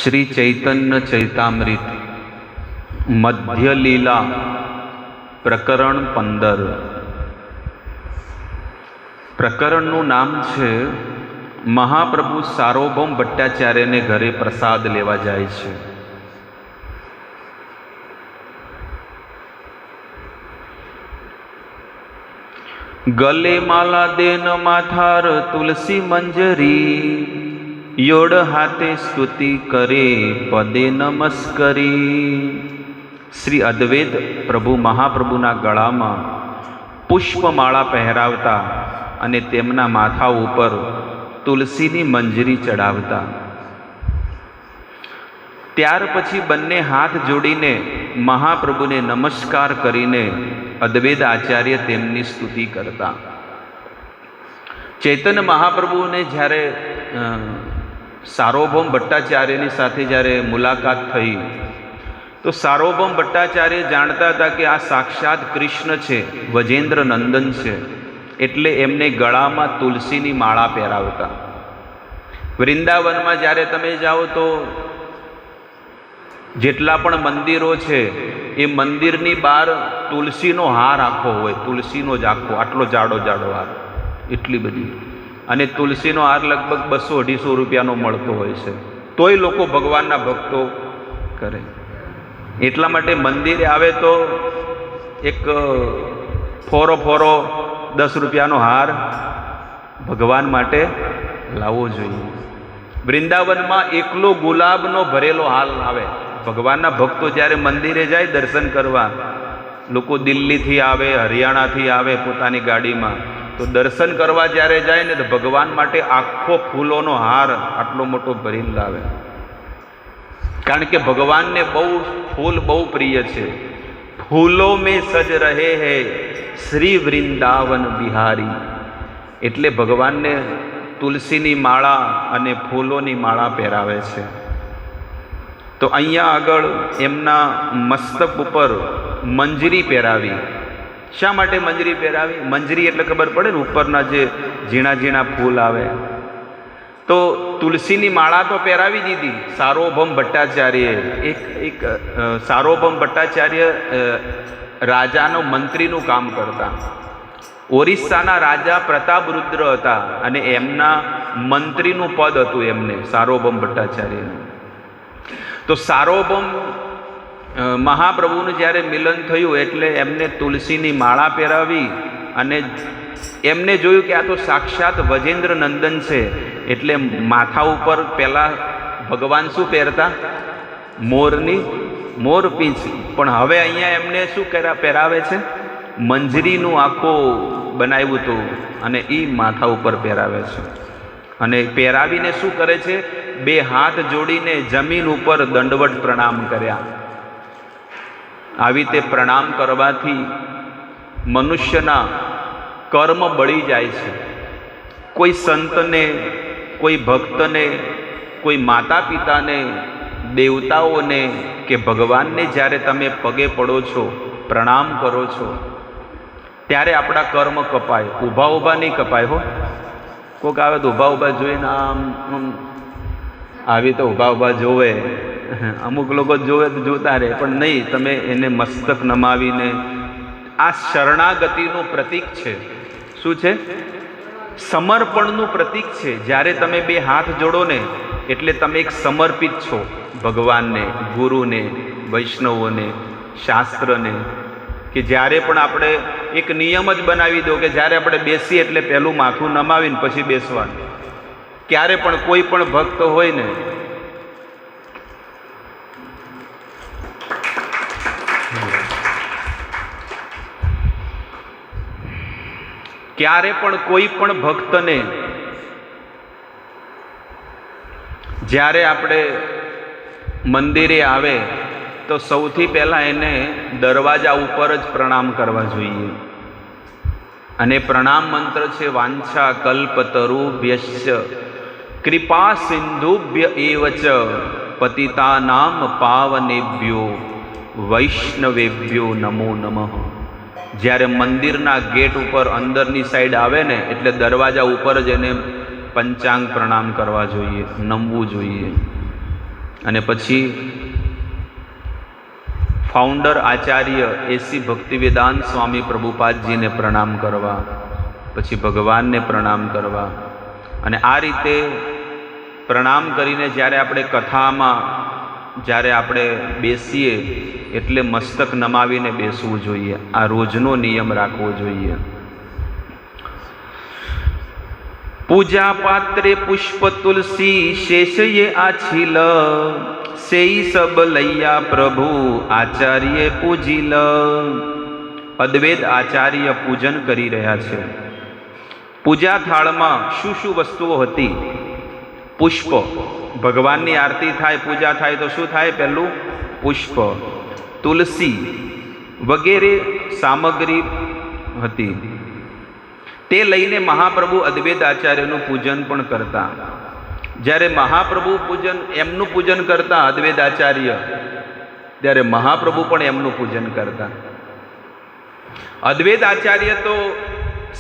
શ્રી ચૈતન્ય ચૈતામૃત મધ્ય લીલા પ્રકરણ 15। પ્રકરણનું નામ છે મહાપ્રભુ સાર્વભૌમ ભટ્ટાચાર્યને ઘરે પ્રસાદ લેવા જાય છે। ગલે માલા દેન માથાર તુલસી મંજરી, યોડ હાથે સ્તુતિ કરે પદે નમસ્કરી। શ્રી અદ્વૈત પ્રભુ મહાપ્રભુના ગળામાં પુષ્પમાળા પહેરાવતા અને તેમના માથા ઉપર તુલસીની મંજરી ચડાવતા। ત્યાર પછી બંને હાથ જોડીને મહાપ્રભુને નમસ્કાર કરીને અદ્વૈત આચાર્ય તેમની સ્તુતિ કરતા। ચૈતન્ય મહાપ્રભુને જ્યારે સાર્વભૌમ ભટ્ટાચાર્યની સાથે જ્યારે મુલાકાત થઈ તો સાર્વભૌમ ભટ્ટાચાર્ય જાણતા હતા કે આ સાક્ષાત કૃષ્ણ છે, વજેન્દ્ર નંદન છે, એટલે એમને ગળામાં તુલસીની માળા પહેરાવતા। વૃંદાવનમાં જ્યારે તમે જાઓ તો જેટલા પણ મંદિરો છે એ મંદિરની બહાર તુલસીનો હાર આખો હોય, તુલસીનો જ આખો આટલો જાડો જાડો હાર, એટલી બધી, અને તુલસીનો હાર લગભગ 200-250 રૂપિયાનો મળતો હોય છે, તોય લોકો ભગવાનના ભક્તો કરે। એટલા માટે મંદિરે આવે તો એક ફોરો 10 રૂપિયાનો હાર ભગવાન માટે લાવવો જોઈએ। વૃંદાવનમાં એકલો ગુલાબનો ભરેલો હાર આવે। ભગવાનના ભક્તો જ્યારે મંદિરે જાય દર્શન કરવા, લોકો દિલ્હીથી આવે, હરિયાણાથી આવે પોતાની ગાડીમાં, તો દર્શન કરવા જ્યારે જાય ને તો ભગવાન માટે આખો ફૂલોનો હાર આટલો મોટો ભરીને લાવે, કારણ કે ભગવાનને ફૂલ બહુ પ્રિય છે। ફૂલો મેં સજ રહે હૈ શ્રી વૃંદાવન બિહારી, એટલે ભગવાનને તુલસીની માળા અને ફૂલોની માળા પહેરાવે છે। તો અહીંયા આગળ એમના મસ્તક ઉપર મંજરી પહેરાવી। શા માટે મંજરી પહેરાવી? મંજરી એટલે ખબર પડે ને, ઉપરના જે ઝીણા ઝીણા ફૂલ આવે। તો તુલસીની માળા તો પહેરાવી દીધી સાર્વભૌમ ભટ્ટાચાર્યએ। એક સાર્વભૌમ ભટ્ટાચાર્ય રાજાનો મંત્રીનું કામ કરતા। ઓરિસ્સાના રાજા પ્રતાપરુદ્ર હતા અને એમના મંત્રીનું પદ હતું એમને, સાર્વભૌમ ભટ્ટાચાર્યનું। તો સાર્વભૌમ મહાપ્રભુનું જ્યારે મિલન થયું એટલે એમને તુલસીની માળા પહેરાવી અને એમને જોયું કે આ તો સાક્ષાત વજેન્દ્ર નંદન છે, એટલે માથા ઉપર પહેલાં ભગવાન શું પહેરતા? મોરપીંછ, પણ હવે અહીંયા એમને શું પહેરાવે છે? મંજરીનું આખું બનાવ્યું હતું અને એ માથા ઉપર પહેરાવે છે। અને પહેરાવીને શું કરે છે? 2 હાથ જોડીને જમીન ઉપર દંડવત પ્રણામ કર્યા। આવી રીતે પ્રણામ કરવાથી મનુષ્યના કર્મ બળી જાય છે। કોઈ સંતને, કોઈ ભક્તને, કોઈ માતા પિતાને, દેવતાઓને કે ભગવાનને જ્યારે તમે પગે પડો છો, પ્રણામ કરો છો, ત્યારે આપણા કર્મ કપાય, ઊભા નહીં કપાય હો। કોઈક આવે તો ઊભા જોઈને આમ આવી તો ઊભા જોવે, અમુક લોકો જોવે તો જોતા રહે, પણ નહીં, તમે એને મસ્તક નમાવીને, આ શરણાગતિનું પ્રતીક છે। શું છે? સમર્પણનું પ્રતીક છે। જ્યારે તમે 2 હાથ જોડો ને એટલે તમે એક સમર્પિત છો ભગવાનને, ગુરુને, વૈષ્ણવોને, શાસ્ત્રને। કે જ્યારે પણ આપણે એક નિયમ જ બનાવી દો કે જ્યારે આપણે બેસીએ એટલે પહેલું માથું નમાવીને પછી બેસવાનું। ક્યારે પણ કોઈ પણ ભક્ત હોય ને કોઈ પણ ભક્તને જ્યારે આપણે મંદિરે આવે તો સૌથી પહેલાં એને દરવાજા ઉપર જ પ્રણામ કરવા જોઈએ। અને પ્રણામ મંત્ર છે વાંછા કલ્પતરુભ્યશ્ચ કૃપા સિંધુભ્ય એવ ચ પતિતાનામ પાવનેભ્યો વૈષ્ણવેભ્યો નમો નમઃ। જ્યારે મંદિરના ગેટ ઉપર અંદરની સાઈડ આવે ને એટલે દરવાજા ઉપર જ એને પંચાંગ પ્રણામ કરવા જોઈએ, નમવું જોઈએ। અને પછી ફાઉન્ડર આચાર્ય એસી ભક્તિવેદાંત સ્વામી પ્રભુપાદજીને પ્રણામ કરવા, પછી ભગવાનને પ્રણામ કરવા. અને આ રીતે પ્રણામ કરીને જ્યારે આપણે કથામાં જ્યારે આપણે બેસીએ એટલે મસ્તક નમાવીને બેસવું જોઈએ. આ રોજનો નિયમ રાખવો જોઈએ. પૂજા પાત્રે પુષ્પ તુલસી શેષયે આછીલ, સેઈ સબ લૈયા પ્રભુ આચાર્ય પૂજીલ. અદ્વૈત આચાર્ય પૂજન કરી રહ્યા છે. પૂજા થાળમાં શું શું વસ્તુઓ હતી? પુષ્પ, ભગવાનની આરતી થાય, પૂજા થાય તો શું થાય? પહેલું પુષ્પ. તુલસી વગેરે સામગ્રી હતી. તે લઈને મહાપ્રભુ અદ્વૈત આચાર્યનું પૂજન પણ કરતા. જ્યારે મહાપ્રભુ એમનું પૂજન કરતા અદ્વૈત આચાર્ય, ત્યારે મહાપ્રભુ પણ એમનું પૂજન કરતા. અદ્વૈત આચાર્ય તો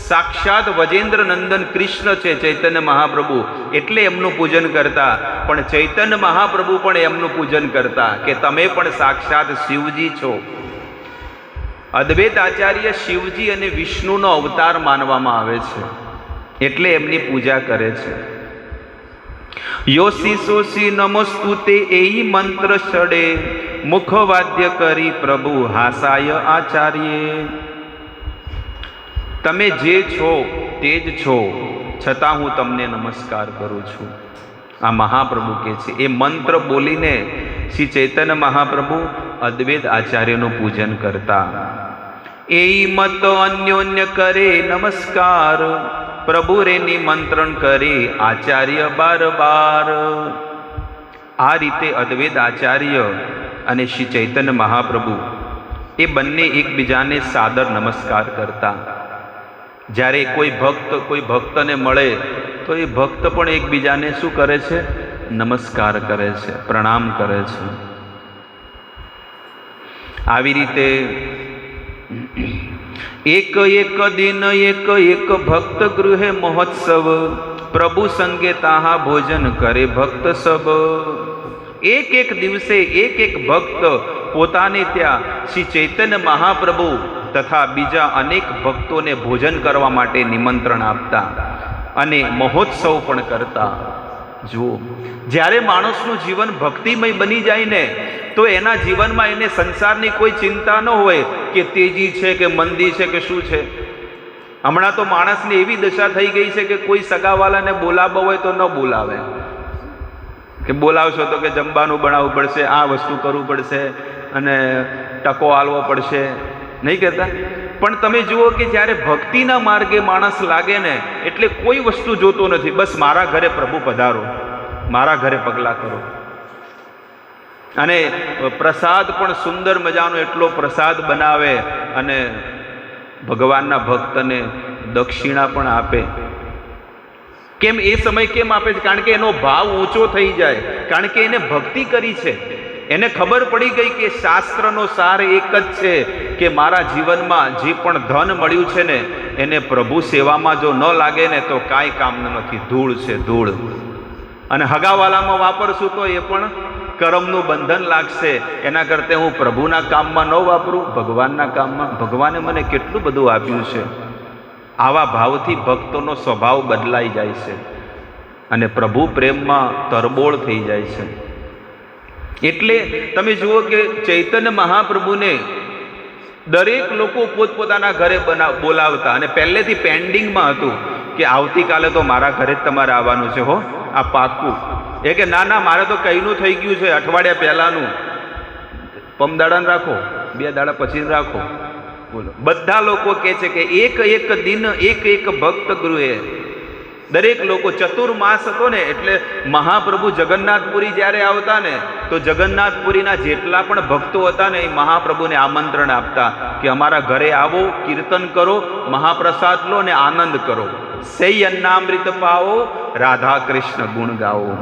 સાક્ષાત વજેન્દ્ર નંદન કૃષ્ણ છે, ચૈતન્ય મહાપ્રભુ, એટલે એમનું પૂજન કરતા. પણ ચૈતન્ય મહાપ્રભુ પણ એમનું પૂજન કરતા કે તમે પણ સાક્ષાત શિવજી છો. અદ્વૈત આચાર્ય શિવજી અને વિષ્ણુનો અવતાર માનવામાં આવે છે, એટલે એમની પૂજા કરે છે. યોસી સોસી નમસ્તુતે એઈ મંત્ર છડે, મુખવાદ્ય કરી પ્રભુ હાસાય આચાર્ય. તમે જે છો તે જ છો, છતાં હું તમને નમસ્કાર કરું છું. આ મહાપ્રભુ કહે છે. એ મંત્ર બોલીને શ્રી ચૈતન્ય મહાપ્રભુ અદ્વૈત આચાર્યનું પૂજન કરતા. એ મત અન્યોન્ય કરે નમસ્કાર, પ્રભુ રે નિમંત્રણ કરે આચાર્ય બાર બાર. આ રીતે અદ્વૈત આચાર્ય અને શ્રી ચૈતન્ય મહાપ્રભુ એ બંને એકબીજાને સાદર નમસ્કાર કરતા. જ્યારે કોઈ ભક્તને મળે તો એ ભક્ત પણ એકબીજાને શું કરે છે? નમસ્કાર કરે છે, પ્રણામ કરે છે. આવી રીતે એક એક દિન એક એક ભક્ત ગૃહે મહોત્સવ, પ્રભુ સંગે તાહા ભોજન કરે ભક્ત સબ. એક એક દિવસે એક એક ભક્ત પોતાને ત્યાં શ્રી ચૈતન્ય મહાપ્રભુ તથા બીજા અનેક ભક્તોને ભોજન કરવા માટે નિમંત્રણ આપતા અને મહોત્સવ પણ કરતા. જુઓ, જ્યારે માણસનું જીવન ભક્તિમય બની જાય ને, તો એના જીવનમાં એને સંસારની કોઈ ચિંતા ન હોય કે તેજી છે કે મંદી છે કે શું છે. હમણાં તો માણસની એવી દશા થઈ ગઈ છે કે કોઈ સગાવાલાને બોલાવવો હોય તો ન બોલાવે, કે બોલાવશો તો કે જમવાનું બનાવવું પડશે, આ વસ્તુ કરવું પડશે અને ટકો આલવો પડશે, નહીં કહેતા? પણ તમે જુઓ કે જ્યારે ભક્તિના માર્ગે માણસ લાગે ને, એટલે કોઈ વસ્તુ જોતો નથી. બસ મારા ઘરે પ્રભુ પધારો, મારા ઘરે પગલાં કરો. અને પ્રસાદ પણ સુંદર મજાનો એટલો પ્રસાદ બનાવે અને ભગવાનના ભક્તને દક્ષિણા પણ આપે. કેમ એ સમય કેમ આપે છે? કારણ કે એનો ભાવ ઊંચો થઈ જાય, કારણ કે એને ભક્તિ કરી છે. એને ખબર પડી ગઈ કે શાસ્ત્રનો સાર એક જ છે કે મારા જીવનમાં જે પણ ધન મળ્યું છે ને, એને પ્રભુ સેવામાં જો ન લાગે ને તો કાંઈ કામનું નથી, ધૂળ છે, ધૂળ. અને હગાવાલામાં વાપરશું તો એ પણ કર્મનું બંધન લાગશે. એના કરતાં હું પ્રભુના કામમાં ન વાપરું, ભગવાનના કામમાં. ભગવાને મને કેટલું બધું આપ્યું છે. આવા ભાવથી ભક્તોનો સ્વભાવ બદલાઈ જાય છે અને પ્રભુ પ્રેમમાં તરબોળ થઈ જાય છે. એટલે તમે જુઓ કે ચૈતન્ય મહાપ્રભુને દરેક લોકો પોતપોતાના ઘરે બોલાવતા અને પહેલેથી પેન્ડિંગમાં હતું કે આવતીકાલે તો મારા ઘરે જ તમારે આવવાનું છે, હો, આ પાક્કું. એ કે ના ના, મારે તો કઈનું થઈ ગયું છે, અઠવાડિયા પહેલાનું. પમદાડાને રાખો, 2 દાડા પછી રાખો. બોલો, બધા લોકો કહે છે કે એક એક દિન એક એક ભક્ત ગૃહે. દરેક લોકો, ચતુર્માસ હતો ને, એટલે મહાપ્રભુ જગન્નાથપુરી જ્યારે આવતા ને, તો જગન્નાથપુરીના જેટલા પણ ભક્તો હતા ને, એ મહાપ્રભુને આમંત્રણ આપતા કે અમારા ઘરે આવો, કીર્તન કરો, મહાપ્રસાદ લો ને આનંદ કરો. સહી અન્નામૃત પાવો, રાધા કૃષ્ણ ગુણ ગાવો.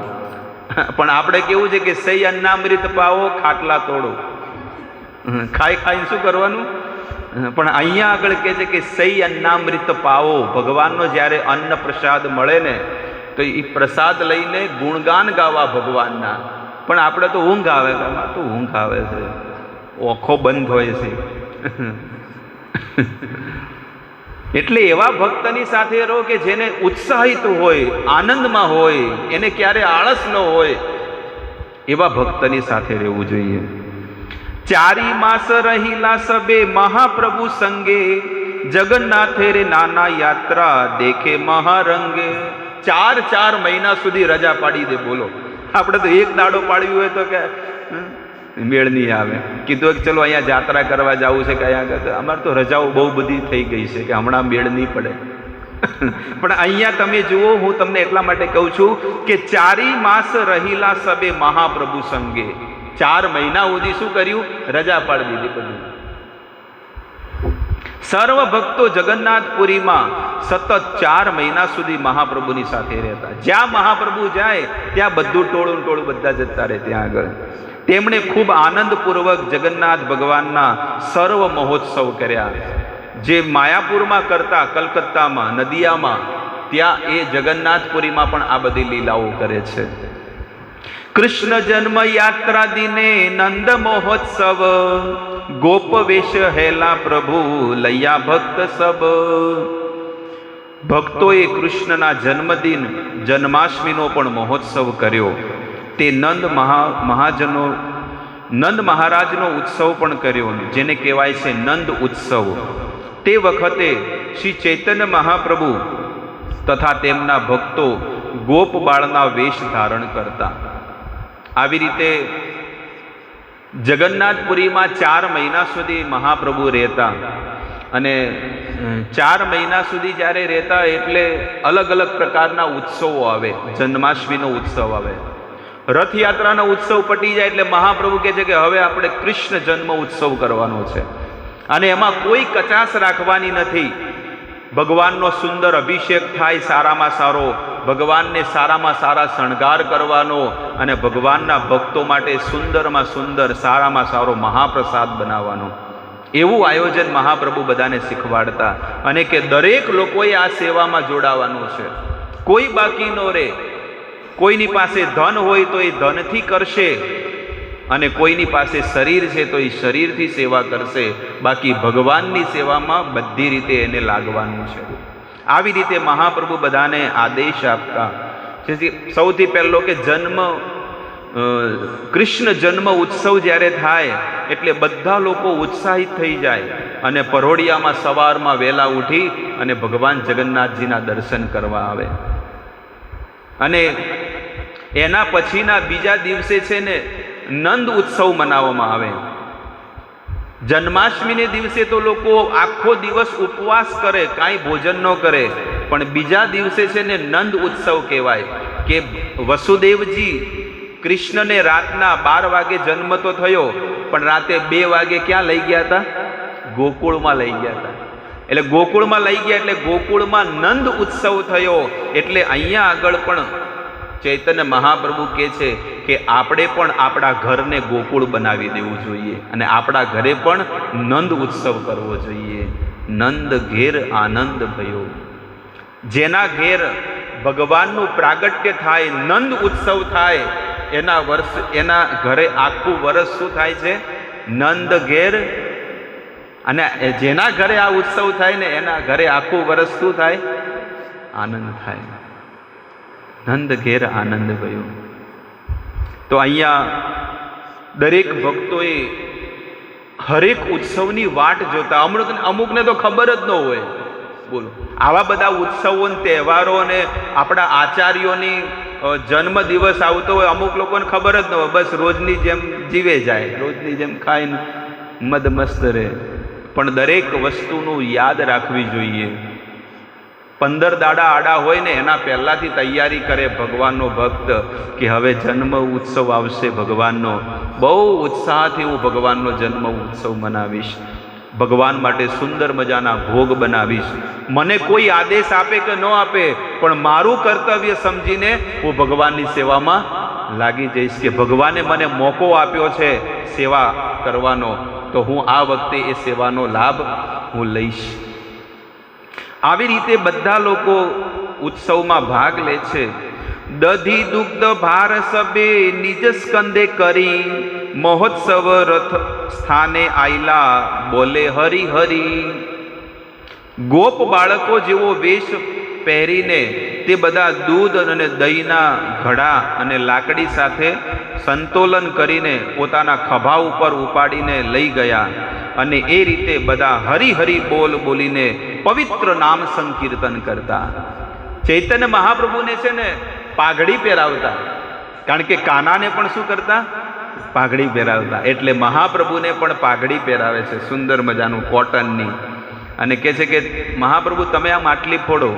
પણ આપણે કેવું છે કે સહી અન્નામૃત પાવો, ખાટલા તોડો. ખાઈ ખાઈને શું કરવાનું? પણ અહીંયા આગળ કહે છે કે સહી અન્નામૃત પાવો. ભગવાનનો જ્યારે અન્ન પ્રસાદ મળે ને, તો એ પ્રસાદ લઈને ગુણગાન ગાવા ભગવાનના. પણ આપણે તો ઊંઘ આવે કે આમાં તો ઊંઘ આવે છે, ઓખો બંધ હોય છે. એટલે એવા ભક્તની સાથે રહો કે જેને ઉત્સાહિત હોય, આનંદમાં હોય, એને ક્યારે આળસ ન હોય, એવા ભક્તની સાથે રહેવું જોઈએ. ચારી માસ રહીલા સબે મહાપ્રભુ સંગે, જગન્નાથે રે નાના યાત્રા દેખે મહારંગે. 4 મહિના સુધી રજા પાડી દે. બોલો, આપણે તો એક દાડો પાડવી હોય તો કે મેળ નહીં આવે. કીધું કે ચલો અહીંયા જાત્રા કરવા જવું છે કે અહીંયા, અમારે તો રજાઓ બહુ બધી થઈ ગઈ છે કે હમણાં મેળ નહીં પડે. પણ અહીંયા તમે જુઓ, હું તમને એટલા માટે કહું છું કે 4 માસ રહીલા સબે મહાપ્રભુ સંગે. 4 મહિના સુધી શું કર્યું? રજા પાડી દીધી બધું. સર્વ ભક્તો જગન્નાથપુરીમાં સતત 4 મહિના સુધી મહાપ્રભુની સાથે રહેતા. જ્યાં મહાપ્રભુ જાય ત્યાં બધું ટોળું બધા જતા રહે ત્યાં આગળ. તેમણે ખૂબ આનંદપૂર્વક જગન્નાથ ભગવાનના સર્વ મહોત્સવ કર્યા. જે માયાપુરમાં કરતા, કલકત્તામાં, નદિયામાં, ત્યાં એ જગન્નાથપુરીમાં પણ આ બધી લીલાઓ કરે છે. કૃષ્ણ જન્મ યાત્રા દિને નંદ મહોત્સવ, ગોપ વેશ હેલા પ્રભુ લૈયા ભક્ત સબ. ભક્તોએ કૃષ્ણના જન્મદિન જન્માષ્ટમીનો પણ મહોત્સવ કર્યો. તે નંદ મહારાજનો ઉત્સવ પણ કર્યો, જેને કહેવાય છે નંદ ઉત્સવ. તે વખતે શ્રી ચૈતન્ય મહાપ્રભુ તથા તેમના ભક્તો ગોપ બાળના વેશ ધારણ કરતા. આવી રીતે જગન્નાથપુરીમાં 4 મહિના સુધી મહાપ્રભુ રહેતા. અને 4 મહિના સુધી જ્યારે રહેતા એટલે અલગ અલગ પ્રકારના ઉત્સવો આવે. જન્માષ્ટમીનો ઉત્સવ આવે, રથયાત્રાનો ઉત્સવ પટી જાય એટલે મહાપ્રભુ કહે છે કે હવે આપણે કૃષ્ણ જન્મ ઉત્સવ કરવાનો છે, અને એમાં કોઈ કચાશ રાખવાની નથી. ભગવાનનો સુંદર અભિષેક થાય, સારામાં સારો, ભગવાનને સારામાં સારા શણગાર કરવાનો, અને ભગવાનના ભક્તો માટે સુંદરમાં સુંદર, સારામાં સારો મહાપ્રસાદ બનાવવાનો. એવું આયોજન મહાપ્રભુ બધાને શીખવાડતા. અને કે દરેક લોકોએ આ સેવામાં જોડાવાનું છે, કોઈ બાકી ન રહે. કોઈની પાસે ધન હોય તો એ ધનથી કરશે, અને કોઈની પાસે શરીર છે તો એ શરીરથી સેવા કરશે. બાકી ભગવાનની સેવામાં બધી રીતે એને લાગવાનું છે. આવી રીતે મહાપ્રભુ બધાને આદેશ આપતા. સૌથી પહેલો કે કૃષ્ણ જન્મ ઉત્સવ જ્યારે થાય એટલે બધા લોકો ઉત્સાહિત થઈ જાય અને પરોઢિયામાં સવારમાં વહેલા ઉઠી અને ભગવાન જગન્નાથજીના દર્શન કરવા આવે. અને એના પછીના બીજા દિવસે છે ને નંદ ઉત્સવ મનાવવામાં આવે. જન્માષ્ટમીને દિવસે તો લોકો આખો દિવસ ઉપવાસ કરે, કાંઈ ભોજન ન કરે. પણ બીજા દિવસે છે ને નંદ ઉત્સવ કહેવાય કે વસુદેવજી કૃષ્ણને રાતના 12 વાગે જન્મ તો થયો, પણ રાતે 2 વાગે ક્યાં લઈ ગયા હતા? ગોકુળમાં લઈ ગયા હતા. એટલે ગોકુળમાં લઈ ગયા એટલે ગોકુળમાં નંદ ઉત્સવ થયો. એટલે અહીંયા આગળ પણ ચૈતન્ય મહાપ્રભુ કહે છે કે આપણે પણ આપણા ઘરને ગોકુળ બનાવી દેવું જોઈએ, અને આપણા ઘરે પણ નંદ ઉત્સવ કરવો જોઈએ. નંદ ઘેર આનંદ ભયો. જેના ઘેર ભગવાનનું પ્રાગટ્ય થાય, નંદ ઉત્સવ થાય, એના ઘરે આખું વર્ષ શું થાય છે? નંદ ઘેર. અને જેના ઘરે આ ઉત્સવ થાય ને એના ઘરે આખું વર્ષ શું થાય? આનંદ થાય. નંદ ઘેર આનંદ ભયો. તો અહીંયા દરેક ભક્તોએ હરેક ઉત્સવની વાટ જોતા. અમુકને તો ખબર જ ન હોય. બોલો, આવા બધા ઉત્સવો, તહેવારો અને આપણા આચાર્યોની જન્મ દિવસ આવતો હોય, અમુક લોકોને ખબર જ ન હોય. બસ રોજની જેમ જીવે જાય, રોજની જેમ ખાઈને મદ મસ્ત રહે. પણ દરેક વસ્તુનું યાદ રાખવી જોઈએ. 15 દાડા આડા હોય ને એના પહેલાથી તૈયારી કરે ભગવાનનો ભક્ત કે હવે જન્મ ઉત્સવ આવશે ભગવાનનો, બહુ ઉત્સાહથી હું ભગવાનનો જન્મ ઉત્સવ મનાવીશ, ભગવાન માટે સુંદર મજાના ભોગ બનાવીશ. મને કોઈ આદેશ આપે કે ન આપે, પણ મારું કર્તવ્ય સમજીને હું ભગવાનની સેવામાં લાગી જઈશ. કે ભગવાને મને મોકો આપ્યો છે સેવા કરવાનો, તો હું આ વખતે એ સેવાનો લાભ હું લઈશ. આવી રીતે બધા લોકો ઉત્સવમાં ભાગ લે છે. દધી દુગ્ધ ભાર સબે નિજ સ્કંદે કરી, મહોત્સવ રથ સ્થાને આયલા બોલે હરી હરી. ગોપ બાળકો જેવો વેશ પહેરીને તે બધા દૂધ અને દહીંના ઘડા અને લાકડી સાથે સંતોલન કરીને પોતાના ખભા ઉપર ઉપાડીને લઈ ગયા, અને એ રીતે બધા હરિ હરિ બોલ બોલીને પવિત્ર નામ સંકીર્તન કરતા. ચૈતન્ય મહાપ્રભુને છે ને પાઘડી પહેરાવતા, કારણ કે કાનાને પણ શું કરતા? પાઘડી પહેરાવતા. એટલે મહાપ્રભુને પણ પાઘડી પહેરાવે છે સુંદર મજાનું કોટનની, અને કહે છે કે મહાપ્રભુ તમે આમ આટલી ફોડો.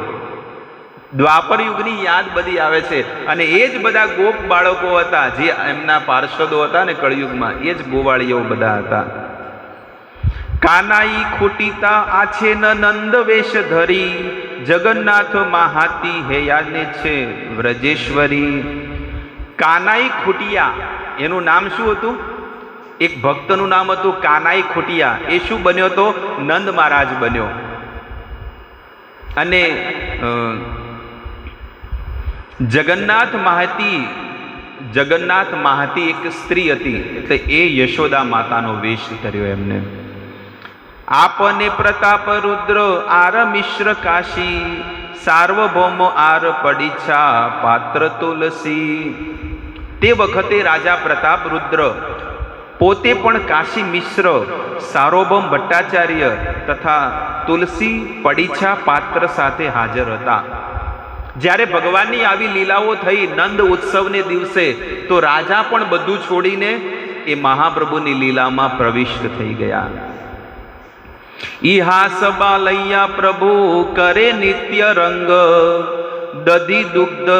દ્વાપર યુગની યાદ બધી આવે છે, અને એ જ બધા ગોપ બાળકો હતા જે એમના પાર્ષદો હતા ને કળિયુગમાં, એ જ ગોવાળીઓ બધા હતા. કાનાઈ ખૂટીતા આછે નંદ વેશ ધરી, જગન્નાથ મહાતી હેયાને છે વ્રજેશ્વરી. કાનાઈ ખૂટિયા એનું નામ શું હતું? એક ભક્તનું નામ હતું કાનાઈ ખૂટિયા. એ શું બન્યો તો? નંદ મહારાજ બન્યો. અને જગન્નાથ મહાતી એક સ્ત્રી હતી, એટલે એ યશોદા માતાનો વેશ કર્યો એમને. આપને પ્રતાપ રુદ્ર આર મિશ્ર કાશી, સાર્વભૌમ આર પડીછા પાત્ર તુલસી. તે વખતે રાજા પ્રતાપ રુદ્ર પોતે પણ કાશી મિશ્ર, સાર્વભૌમ ભટ્ટાચાર્ય તથા તુલસી પડીછા પાત્ર સાથે હાજર હતા. જ્યારે ભગવાનની આવી લીલાઓ થઈ નંદ ઉત્સવને દિવસે, તો રાજા પણ બધું છોડીને એ મહાપ્રભુની લીલામાં પ્રવિષ્ટ થઈ ગયા. ઇહાસ બાલૈયા પ્રભુ કરે નિત્ય રંગ, દધી દુગ્ધ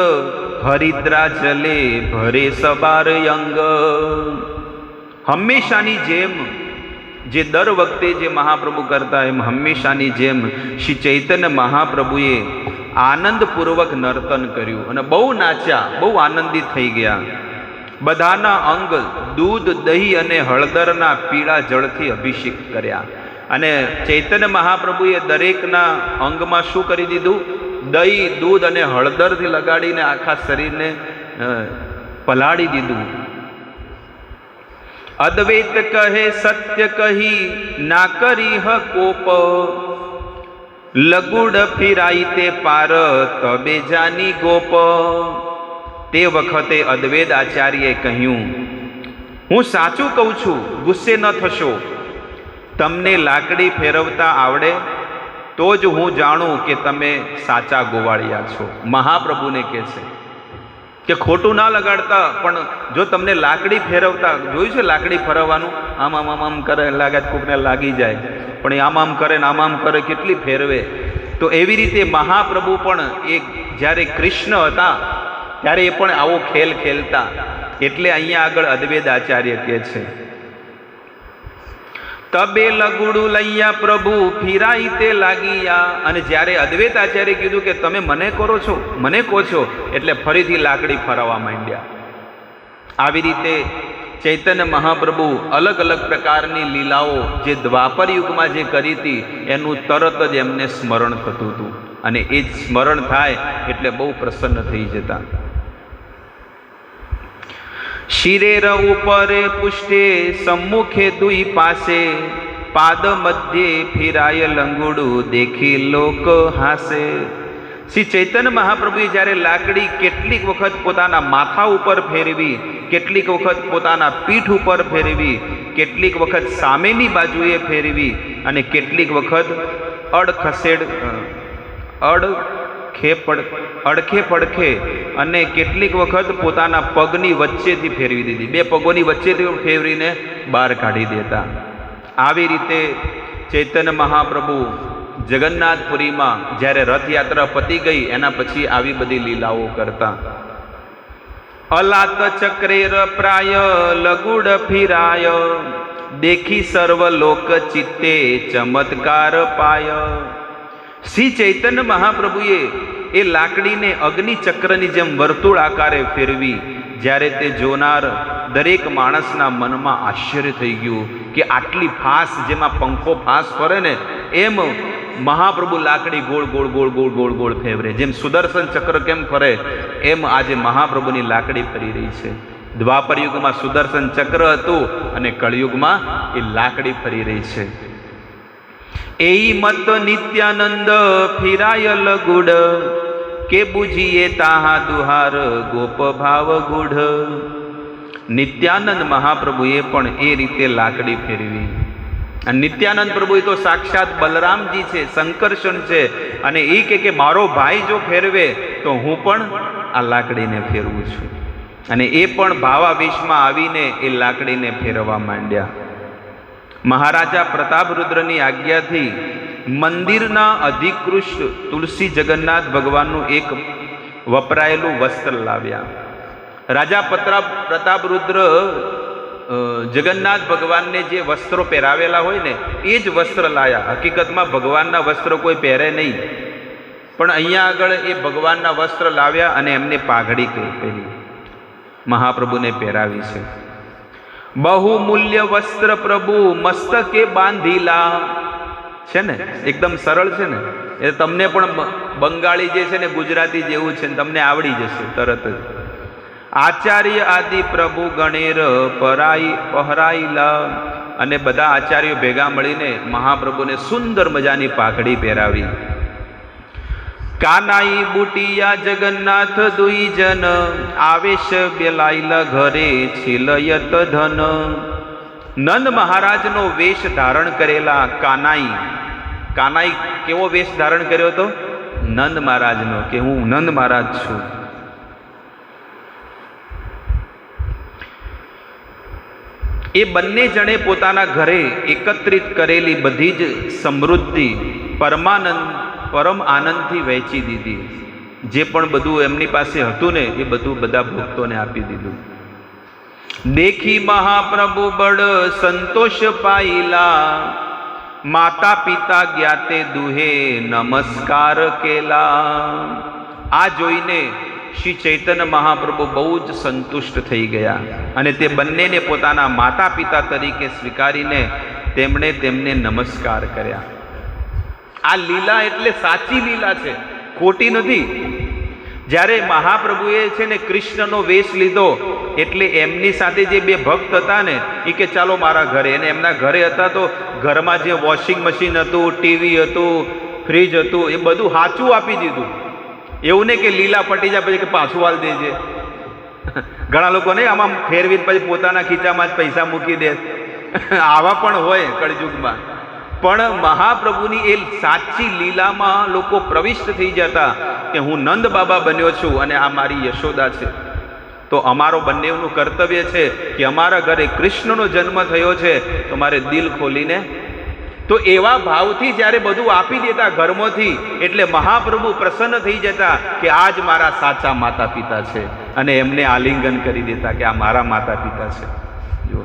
હરિદ્રા જલે ભરે સબાર યંગ. હંમેશાની જેમ જે દર વખતે જે મહાપ્રભુ કરતા, એમ હંમેશાની જેમ શ્રી ચૈતન્ય મહાપ્રભુએ આનંદપૂર્વક નર્તન કર્યું અને બહુ નાચ્યા, બહુ આનંદિત થઈ ગયા. બધાના અંગ દૂધ, દહીં અને હળદરના પીળા જળથી અભિષેક કર્યા. અને ચૈતન્ય મહાપ્રભુએ દરેકના અંગમાં શું કરી દીધું? દહીં, દૂધ અને હળદરથી લગાડીને આખા શરીરને પલાળી દીધું. અદ્વૈત કહે સત્ય કહી ના કરી કોપ, લગુડ ફિરાઈ તે પાર તબે જાની ગોપ. તે વખતે અદ્વૈત આચાર્યએ કહ્યું, હું સાચું કહું છું, ગુસ્સે ન થશો. તમને લાકડી ફેરવતા આવડે તો જ હું જાણું કે તમે સાચા ગોવાળિયા છો. મહાપ્રભુને કહે છે કે ખોટું ના લગાડતા, પણ જો તમને લાકડી ફેરવતા, જોયું છે લાકડી ફેરવવાનું? આમ આમ આમ આમ કરે, લાગે કોકને લાગી જાય, પણ એ આમ કરે ને આમ કરે, કેટલી ફેરવે. તો એવી રીતે મહાપ્રભુ પણ એક જ્યારે કૃષ્ણ હતા ત્યારે એ પણ આવો ખેલ ખેલતા. એટલે અહીંયા આગળ અદ્વૈત આચાર્ય કહે છે, તબે લગુડું લૈયા પ્રભુ ફિરાઈ તે લાગીયા. અને જ્યારે અદ્વૈત આચાર્ય કીધું કે તમે મને કરો છો, મને કહો છો, એટલે ફરીથી લાકડી ફરાવવા માંડ્યા. આવી રીતે ચૈતન્ય મહાપ્રભુ અલગ અલગ પ્રકારની લીલાઓ જે દ્વાપર યુગમાં જે કરી હતી એનું તરત જ એમને સ્મરણ થતું હતું, અને એ જ સ્મરણ થાય એટલે બહુ પ્રસન્ન થઈ જતા. શિરેર ઉપરે પુષ્ટે સમ્મુખે દુઈ પાસે, પાદ મધ્યે ફિરાય લંગુડું દેખી લોક હાસે. શ્રી ચૈતન્ય મહાપ્રભુએ જ્યારે લાકડી કેટલીક વખત પોતાના માથા ઉપર ફેરવી, કેટલીક વખત પોતાના પીઠ ઉપર ફેરવી, કેટલીક વખત સામેની બાજુએ ફેરવી, અને કેટલીક વખત અડખે પડખે અને કેટલીક વખત પોતાના પગની વચ્ચેથી ફેરવી દીધી. બે પગોની વચ્ચેથી ફેરવીને બહાર કાઢી દેતા. આવી રીતે ચૈતન્ય મહાપ્રભુ જગન્નાથપુરીમાં જ્યારે રથયાત્રા પતી ગઈ એના પછી આવી બધી લીલાઓ કરતા. અલાત ચક્રેર પ્રાય લગુડ ફિરાય, દેખી સર્વ લોક ચિત્તે ચમત્કાર પાય. શ્રી ચૈતન્ય મહાપ્રભુએ એ લાકડીને અગ્નિ ચક્રની જેમ વર્તુળ આકારે ફેરવી. જ્યારે તે જોનાર દરેક માણસના મનમાં આશ્ચર્ય થઈ ગયું કે આટલી ફાસ, જેમાં પંખો ફાસ ફરે ને એમ મહાપ્રભુ લાકડી ગોળ ગોળ ગોળ ગોળ ગોળ ગોળ ફેરવે. જેમ સુદર્શન ચક્ર કેમ ફરે એમ આજે મહાપ્રભુની લાકડી ફરી રહી છે. દ્વાપર યુગમાં સુદર્શન ચક્ર હતું અને કળયુગમાં એ લાકડી ફરી રહી છે. એ મત નિત્યાનંદ ફિરાયલ ગુડ કે બુજીએ તાહા દુહાર ગોપ ભાવ ગુઢ. નિત્યાનંદ મહાપ્રભુએ પણ એ રીતે લાકડી ફેરવી. અને નિત્યાનંદ પ્રભુ તો સાક્ષાત બલરામજી છે, શંકરષણ છે. અને એ કે મારો ભાઈ જો ફેરવે તો હું પણ આ લાકડીને ફેરવું છું. અને એ પણ ભાવાવેશમાં આવીને એ લાકડીને ફેરવવા માંડ્યા. મહારાજા પ્રતાપરુદ્રની આજ્ઞાથી મંદિરના અધિકૃષ્ટ તુલસી જગન્નાથ ભગવાનનું એક વપરાયેલું વસ્ત્ર લાવ્યા. રાજા પ્રતાપરુદ્ર જગન્નાથ ભગવાનને જે વસ્ત્રો પહેરાવેલા હોય ને એ જ વસ્ત્ર લાયા. હકીકતમાં ભગવાનના વસ્ત્રો કોઈ પહેરે નહીં, પણ અહીંયા આગળ એ ભગવાનના વસ્ત્ર લાવ્યા અને એમને પાઘડી પહેરી મહાપ્રભુને પહેરાવી છે. બહુમૂલ્ય વસ્ત્ર પ્રભુ મસ્તકે બાંધીલા છે ને, એકદમ સરળ છે ને. એ તમને પણ બંગાળી જે છે ને ગુજરાતી જેવું છે ને, તમને આવડી જશે તરત જ. આચાર્ય આદિ પ્રભુ ગણેર પહરાઈલા. અને બધા આચાર્યો ભેગા મળીને મહાપ્રભુને સુંદર મજાની પાઘડી પહેરાવી. કાનાઈ બુટિયા જગન્નાથ દુઈ જન આવેશ બેલાઈલા ઘરે છીલયત ધન. નંદ મહારાજનો વેશ ધારણ કરેલા કાનાઈ. કાનાઈ કેવો વેશ ધારણ કર્યો હતો? નંદ મહારાજનો, કે હું નંદ મહારાજ છું. એ બંને જણે પોતાના ઘરે એકત્રિત કરેલી બધી જ સમૃદ્ધિ પરમ આનંદથી વહેંચી દીધી. જે પણ બધું એમની પાસે હતું ને એ બધું બધા ભક્તોને આપી દીધું. દેખી મહાપ્રભુ બડ સંતોષ પાઈલા માતા પિતા જ્ઞાતે દુહે નમસ્કાર કેલા. આ જોઈને શ્રી ચૈતન્ય મહાપ્રભુ બહુ જ સંતુષ્ટ થઈ ગયા અને તે બંનેને પોતાના માતા પિતા તરીકે સ્વીકારીને તેમણે તેમને નમસ્કાર કર્યા. આ લીલા એટલે સાચી લીલા છે, ખોટી નથી. જ્યારે મહાપ્રભુએ છે ને કૃષ્ણનો વેશ લીધો એટલે એમની સાથે જે બે ભક્ત હતા ને એ કે ચાલો મારા ઘરે. અને એમના ઘરે હતા તો ઘરમાં જે વોશિંગ મશીન હતું, ટીવી હતું, ફ્રીજ હતું, એ બધું સાચું આપી દીધું. એવું નહીં કે લીલા પટી જાય પછી કે પાછું હાલ દેજે. ઘણા લોકો નહીં આમાં ફેરવીને પછી પોતાના ખીચામાં જ પૈસા મૂકી દે, આવા પણ હોય કળયુગમાં. પણ મહાપ્રભુની એ સાચી લીલામાં લોકો પ્રવિષ્ટ થઈ જતા કે હું નંદ બાબા બન્યો છું અને આ મારી યશોદા છે. તો અમારો બંનેનું કર્તવ્ય છે કે અમારા ઘરે કૃષ્ણનો જન્મ થયો છે તો મારે દિલ ખોલીને. તો એવા ભાવથી જ્યારે બધું આપી દેતા ઘરમાંથી એટલે મહાપ્રભુ પ્રસન્ન થઈ જતા કે આ જ મારા સાચા માતા પિતા છે અને એમને આલિંગન કરી દેતા કે આ મારા માતા પિતા છે. જો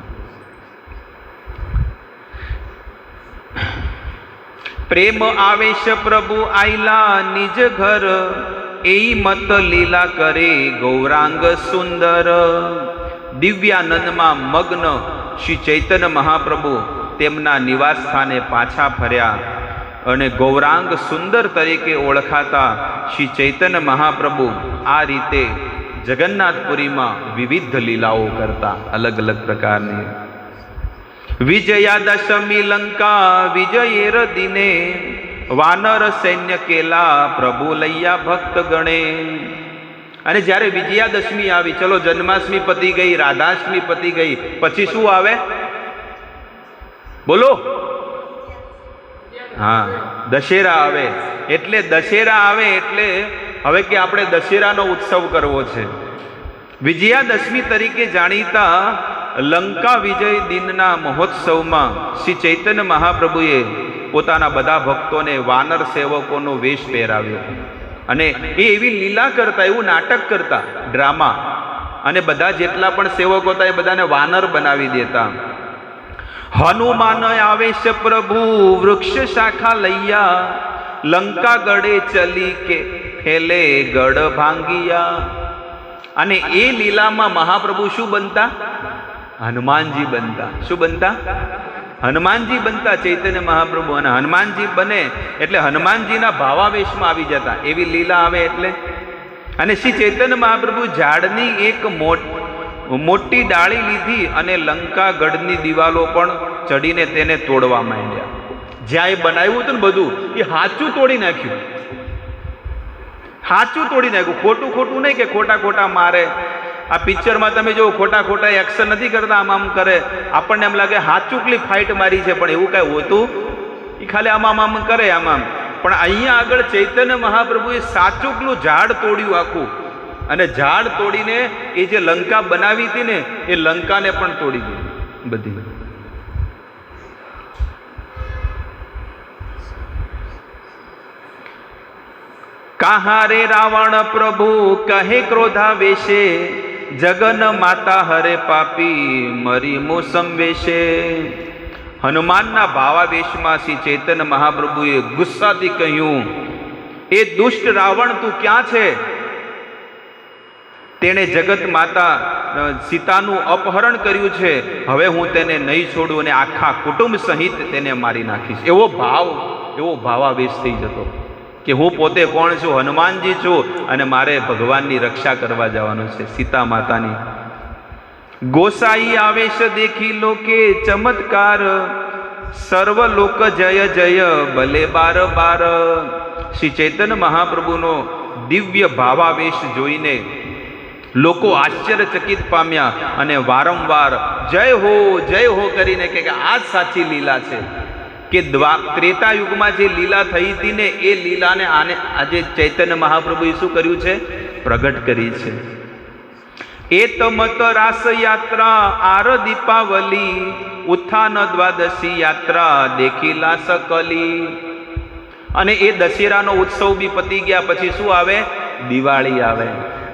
પ્રેમ આવેશ પ્રભુ આઈલા નિજ ઘર એ મત લીલા કરે ગૌરાંગ સુંદર. દિવ્યાનંદમાં મગ્ન શ્રી ચૈતન્ય મહાપ્રભુ તેમના નિવાસ સ્થાને પાછા ફર્યા અને ગૌરાંગ સુંદર તરીકે ઓળખાતા શ્રી ચૈતન્ય મહાપ્રભુ આ રીતે જગન્નાથપુરીમાં વિવિધ લીલાઓ કરતા, અલગ અલગ પ્રકારની. વિજયાદશમી લંકા વિજયેર દિને વાનર સૈન્ય કેલા પ્રભુ લૈયા ભક્ત ગણે. અને જ્યારે વિજયાદશમી આવી, ચલો જન્માષ્ટમી પતી ગઈ, રાધાષ્ટમી પતી ગઈ, પછી શું આવે બોલો? હા, દશેરા આવે. એટલે દશેરા આવે એટલે હવે કે આપણે દશેરાનો ઉત્સવ કરવો છે. વિજયાદશમી તરીકે જાણીતા લંકા વિજય દિનના મહોત્સવમાં શ્રી ચૈતન્ય મહાપ્રભુએ પોતાના બધા ભક્તોને વાનર સેવકોનો વેશ પહેરાવ્યો અને એ એવી લીલા કરતા, એવું નાટક કરતા, ડ્રામા. અને બધા જેટલા પણ સેવકો હતા એ બધાને વાનર બનાવી દેતા. હનુમાન આવેશ પ્રભુ વૃક્ષ શાખા લૈયા લંકા ગળે ચલી કે ફેલે ગઢ ભાંગિયા. અને એ લીલામાં મહાપ્રભુ શું બનતા? હનુમાનજી બનતા. શું બનતા? હનુમાનજી બનતા ચૈતન્ય મહાપ્રભુ, અને હનુમાનજી બને એટલે હનુમાનજીના ભાવાવેશમાં આવી જતા, એવી લીલા આવે એટલે. અને શ્રી ચૈતન્ય મહાપ્રભુ ઝાડની એક મોટી ડાળી લીધી અને લંકાગઢની દિવાલો પણ ચડીને તેને તોડવા માંડ્યા. જ્યાં એ બનાવ્યું હતું ને બધું એ હાચું તોડી નાખ્યું, હાચું તોડી નાખ્યું. ખોટું ખોટું નહીં કે ખોટા ખોટા મારે. આ પિક્ચરમાં તમે જો ખોટા ખોટા એક્શન નથી કરતા, આમ કરે, આપણને એમ લાગે હાચુકલી ફાઇટ મારી છે, પણ એવું કાંઈ હોતું એ ખાલી આમ કરે આમ. પણ અહીંયા આગળ ચૈતન્ય મહાપ્રભુએ સાચુકલું ઝાડ તોડ્યું આખું, અને ઝાડ તોડીને એ જે લંકા બનાવી હતી ને એ લંકાને પણ તોડી દીધી બધી. કહા રે રાવણ પ્રભુ કહે ક્રોધાવેશે, જગન માતા હરે પાપી મરી મોસમ વેશે. હનુમાનના ભાવાવેશમાં શ્રી ચૈતન્ય મહાપ્રભુએ ગુસ્સાથી કહ્યું, એ દુષ્ટ રાવણ તું ક્યાં છે? તેણે જગત માતા સીતાનું અપહરણ કર્યું છે, હવે હું તેને નહીં છોડું અને આખા કુટુંબ સહિત તેને મારી નાખીશ. એવો ભાવાવેશ થઈ જતો કે હું પોતે કોણ છું? હનુમાનજી છું, અને મારે ભગવાનની રક્ષા કરવા જવાનું છે, સીતા માતાની. ગોસાઈ આવેશ દેખી લોકે ચમત્કાર, સર્વ લોક જય જય ભલે બાર બાર. શ્રી ચૈતન્ય મહાપ્રભુનો દિવ્ય ભાવાવેશ જોઈને લોકો આશ્ચર્યચકિત પામ્યા અને વારંવાર જય હો કરીને કે આ જ સાચી લીલા છે. કે ત્રેતા યુગમાં જે લીલા થઈ હતી ને એ લીલાને આજે ચૈતન્ય મહાપ્રભુએ શું કર્યું છે? પ્રગટ કરી છે. એ તમત રાસ યાત્રા આર દીપાવલી, ઉત્થાન દ્વાદશી યાત્રા દેખીલા સકલી. અને એ દશેરાનો ઉત્સવ બી પતી ગયા પછી શું આવે? દિવાળી આવે.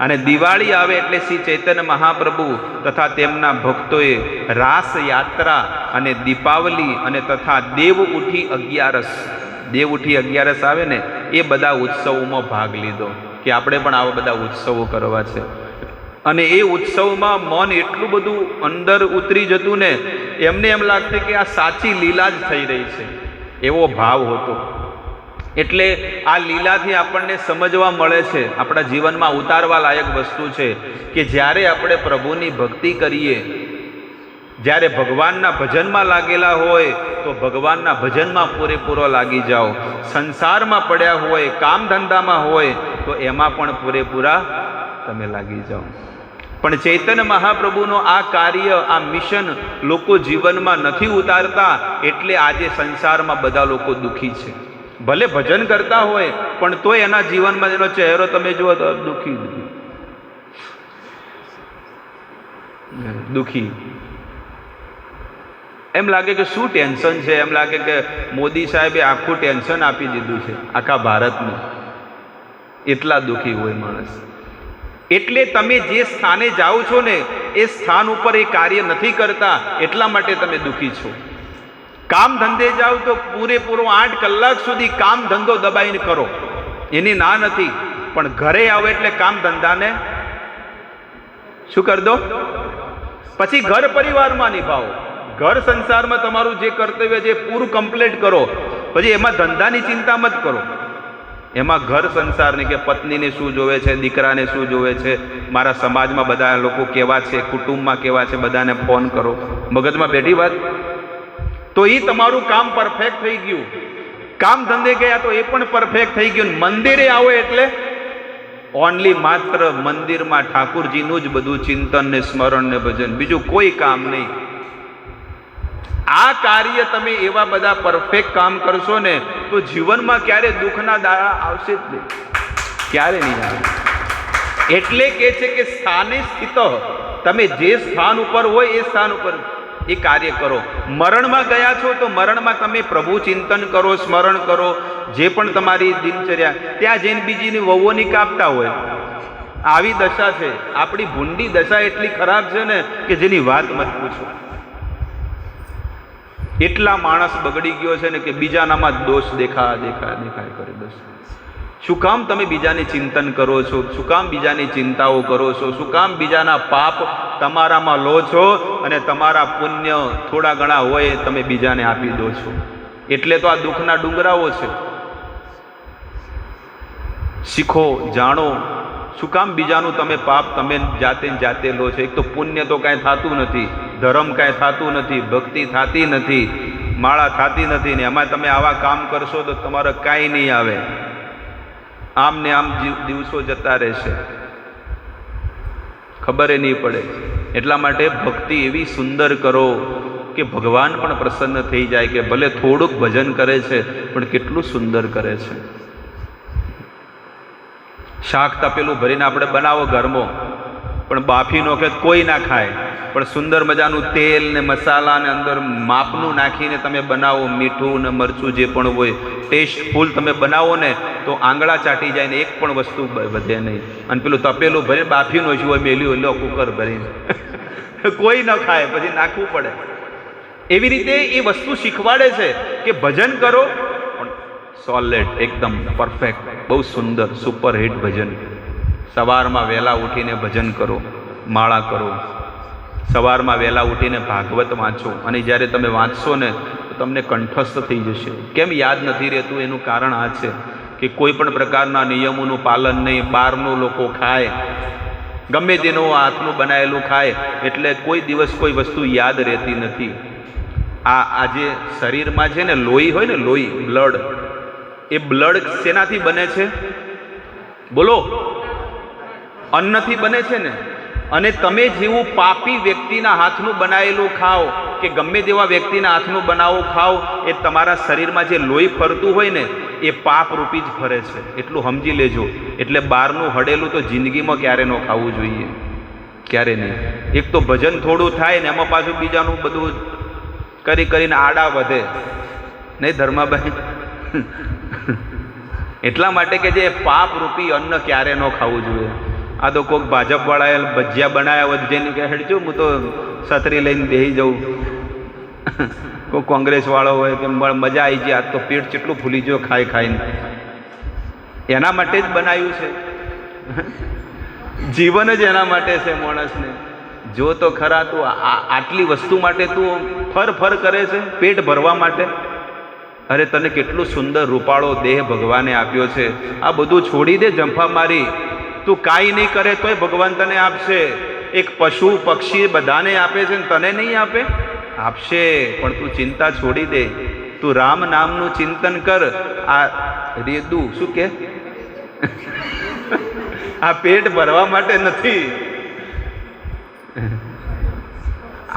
અને દિવાળી આવે એટલે શ્રી ચૈતન્ય મહાપ્રભુ તથા તેમના ભક્તોએ રાસ યાત્રા અને દીપાવલી અને તથા દેવ ઉઠી અગિયારસ આવે ને એ બધા ઉત્સવોમાં ભાગ લીધો કે આપણે પણ આવા બધા ઉત્સવો કરવા છે. અને એ ઉત્સવમાં મન એટલું બધું અંદર ઉતરી જતું ને, એમને એમ લાગતું કે આ સાચી લીલા જ થઈ રહી છે, એવો ભાવ હતો. એટલે આ લીલાથી આપણને સમજવા મળે છે, આપણા જીવનમાં ઉતારવા લાયક વસ્તુ છે કે જ્યારે આપણે પ્રભુની ભક્તિ કરીએ, જ્યારે ભગવાનના ભજનમાં લાગેલા હોય તો ભગવાનના ભજનમાં પૂરેપૂરો લાગી જાઓ. સંસારમાં પડ્યા હોય, કામ ધંધામાં હોય તો એમાં પણ પૂરેપૂરા તમે લાગી જાઓ. પણ ચૈતન્ય મહાપ્રભુનો આ કાર્ય, આ મિશન લોકો જીવનમાં નથી ઉતારતા, એટલે આજે સંસારમાં બધા લોકો દુઃખી છે. ભલે ભજન કરતા હોય પણ તોય એના જીવનમાં એનો ચહેરો તમે જુઓ તો દુઃખી. એમ લાગે કે શું ટેન્શન છે, એમ લાગે કે મોદી સાહેબે આખું ટેન્શન આપી દીધું છે આખા ભારતને, એટલા દુઃખી હોય માણસ. એટલે તમે જે સ્થાને જાઓ છો ને એ સ્થાન ઉપર એ કાર્ય નથી કરતા, એટલા માટે તમે દુઃખી છો. કામ ધંધે જાઓ તો પૂરેપૂરો 8 કલાક સુધી કામ ધંધો દબાઈને કરો, એની ના નથી. પણ ઘરે આવો એટલે કામ ધંધાને શું કરી દો, પછી ઘર પરિવારમાં નિભાવો. ઘર સંસારમાં તમારું જે કર્તવ્ય છે પૂરું કમ્પ્લીટ કરો, પછી એમાં ધંધાની ચિંતા મત કરો. એમાં ઘર સંસારની કે પત્નીને શું જોવે છે, દીકરાને શું જોવે છે, મારા સમાજમાં બધા લોકો કેવા છે, કુટુંબમાં કેવા છે, બધાને ફોન કરો. મગજમાં બેઠી વાત તો એ તમારું કામ પરફેક્ટ થઈ ગયું. કામ ધંધે ગયા તો એ પણ પરફેક્ટ થઈ ગયું. મંદિરે આવો એટલે ઓનલી માત્ર મંદિરમાં ઠાકુરજીનું જ બધું ચિંતન ને સ્મરણ ને ભજન, બીજું કોઈ કામ નહીં. આ કાર્ય તમે એવા બધા પરફેક્ટ કામ કરશો ને તો જીવનમાં ક્યારે દુઃખના દાડા આવશે જ નહીં, ક્યારે નહીં આવે. એટલે કે છે કે સ્થાને સ્થિત, તમે જે સ્થાન ઉપર હોય એ સ્થાન ઉપર એ કાર્ય કરો. મરણમાં ગયા છો તો મરણમાં તમે પ્રભુ ચિંતન કરો, સ્મરણ કરો. જે પણ તમારી દિનચર્યા, ત્યાં જઈને બીજીની વહુઓની કાપતા હોય, આવી દશા છે આપણી. ભૂંડી દશા એટલી ખરાબ છે ને કે જેની વાત મત પૂછો. એટલા માણસ બગડી ગયો છે ને કે બીજાનામાં દોષ દેખાય કરે બસ. શું કામ તમે બીજાને ચિંતન કરો છો? શું કામ બીજાની ચિંતાઓ કરો છો? શું કામ બીજાના પાપ તમારામાં લો છો અને તમારા પુણ્ય થોડા ઘણા હોય તમે બીજાને આપી દો છો? એટલે તો આ દુઃખના ડુંગરાઓ છે. શીખો, જાણો, શું કામ બીજાનું તમે પાપ તમે જાતે લો છો? એક તો પુણ્ય તો કાંઈ થતું નથી, ધર્મ કાંઈ થતું નથી, ભક્તિ થતી નથી, માળા થતી નથી, ને એમાં તમે આવા કામ કરશો તો તમારે કાંઈ નહીં આવે. આમ ને આમ દિવસો જતા રહેશે, ખબર નહીં પડે. એટલા માટે ભક્તિ એવી સુંદર કરો કે ભગવાન પણ પ્રસન્ન થઈ જાય કે ભલે થોડુંક ભજન કરે છે પણ કેટલું સુંદર કરે છે. શાક તપેલું ભરીને આપણે બનાવો ઘરમાં, પણ બાફી નો કે કોઈ ના ખાય, પણ સુંદર મજાનું તેલ ને મસાલા ને અંદર માપનું નાખીને તમે બનાવો, મીઠું ને મરચું જે પણ હોય ટેસ્ટફુલ તમે બનાવો ને તો આંગળા ચાટી જાય ને એક પણ વસ્તુ વધે નહીં. અને પેલું તપેલું ભરીને બાફી નો હોય મેલ્યું લો કુકર ભરીને કોઈ ન ખાય, પછી નાખવું પડે. એવી રીતે એ વસ્તુ શીખવાડે છે કે ભજન કરો પણ સોલિડ, એકદમ પરફેક્ટ, બહુ સુંદર સુપર હિટ ભજન. સવારમાં વહેલા ઉઠીને ભજન કરો, માળા કરો, સવારમાં વહેલા ઉઠીને ભાગવત વાંચો. અને જ્યારે તમે વાંચશો ને તો તમને કંઠસ્થ થઈ જશે. કેમ યાદ નથી રહેતું? એનું કારણ આ છે કે કોઈ પણ પ્રકારના નિયમોનું પાલન નહીં, બહારનું લોકો ખાય, ગમે તેનું હાથનું બનાવેલું ખાય, એટલે કોઈ દિવસ કોઈ વસ્તુ યાદ રહેતી નથી. આ જે શરીરમાં છે ને લોહી હોય ને, લોહી, બ્લડ, એ બ્લડ શેનાથી બને છે? બોલો, અન્નથી બને છે ને. અને તમે જેવું પાપી વ્યક્તિના હાથનું બનાવેલું ખાઓ કે ગમે તેવા વ્યક્તિના હાથનું બનાવો ખાઓ, એ તમારા શરીરમાં જે લોહી ફરતું હોય ને એ પાપ રૂપી જ ફરે છે, એટલું સમજી લેજો. એટલે બહારનું હડેલું તો જિંદગીમાં ક્યારે ન ખાવું જોઈએ, ક્યારે નહીં. એક તો ભજન થોડું થાય ને એમાં પાછું બીજાનું બધું કરીને આડા વધે નહીં ધર્માભાઈ. એટલા માટે કે જે પાપ રૂપી અન્ન ક્યારે ન ખાવું જોઈએ. આ તો કોઈક ભાજપ વાળાએ ભજીયા બનાવ્યા હોય જેની કહે હેડજો હું તો છત્રી લઈને બેસી જાઉં, કોઈ કોંગ્રેસ વાળો હોય કે મજા આવી જાય, આજ તો પેટ કેટલું ફૂલી ગયો ખાઈ ખાઈને. એના માટે જ બનાવ્યું છે, જીવન જ એના માટે છે માણસને. જો તો ખરા તું આટલી વસ્તુ માટે તું ફર કરે છે, પેટ ભરવા માટે. અરે તને કેટલું સુંદર રૂપાળો દેહ ભગવાને આપ્યો છે, આ બધું છોડી દે જંફા મારી. તું કાંઈ નહીં કરે તોય ભગવાન તને આપશે. એક પશુ પક્ષી બધાને આપે છે ને તને નહીં આપે? આપશે, પણ તું ચિંતા છોડી દે. તું રામ નામનું ચિંતન કર. આ રેદું શું કે આ પેટ ભરવા માટે નથી.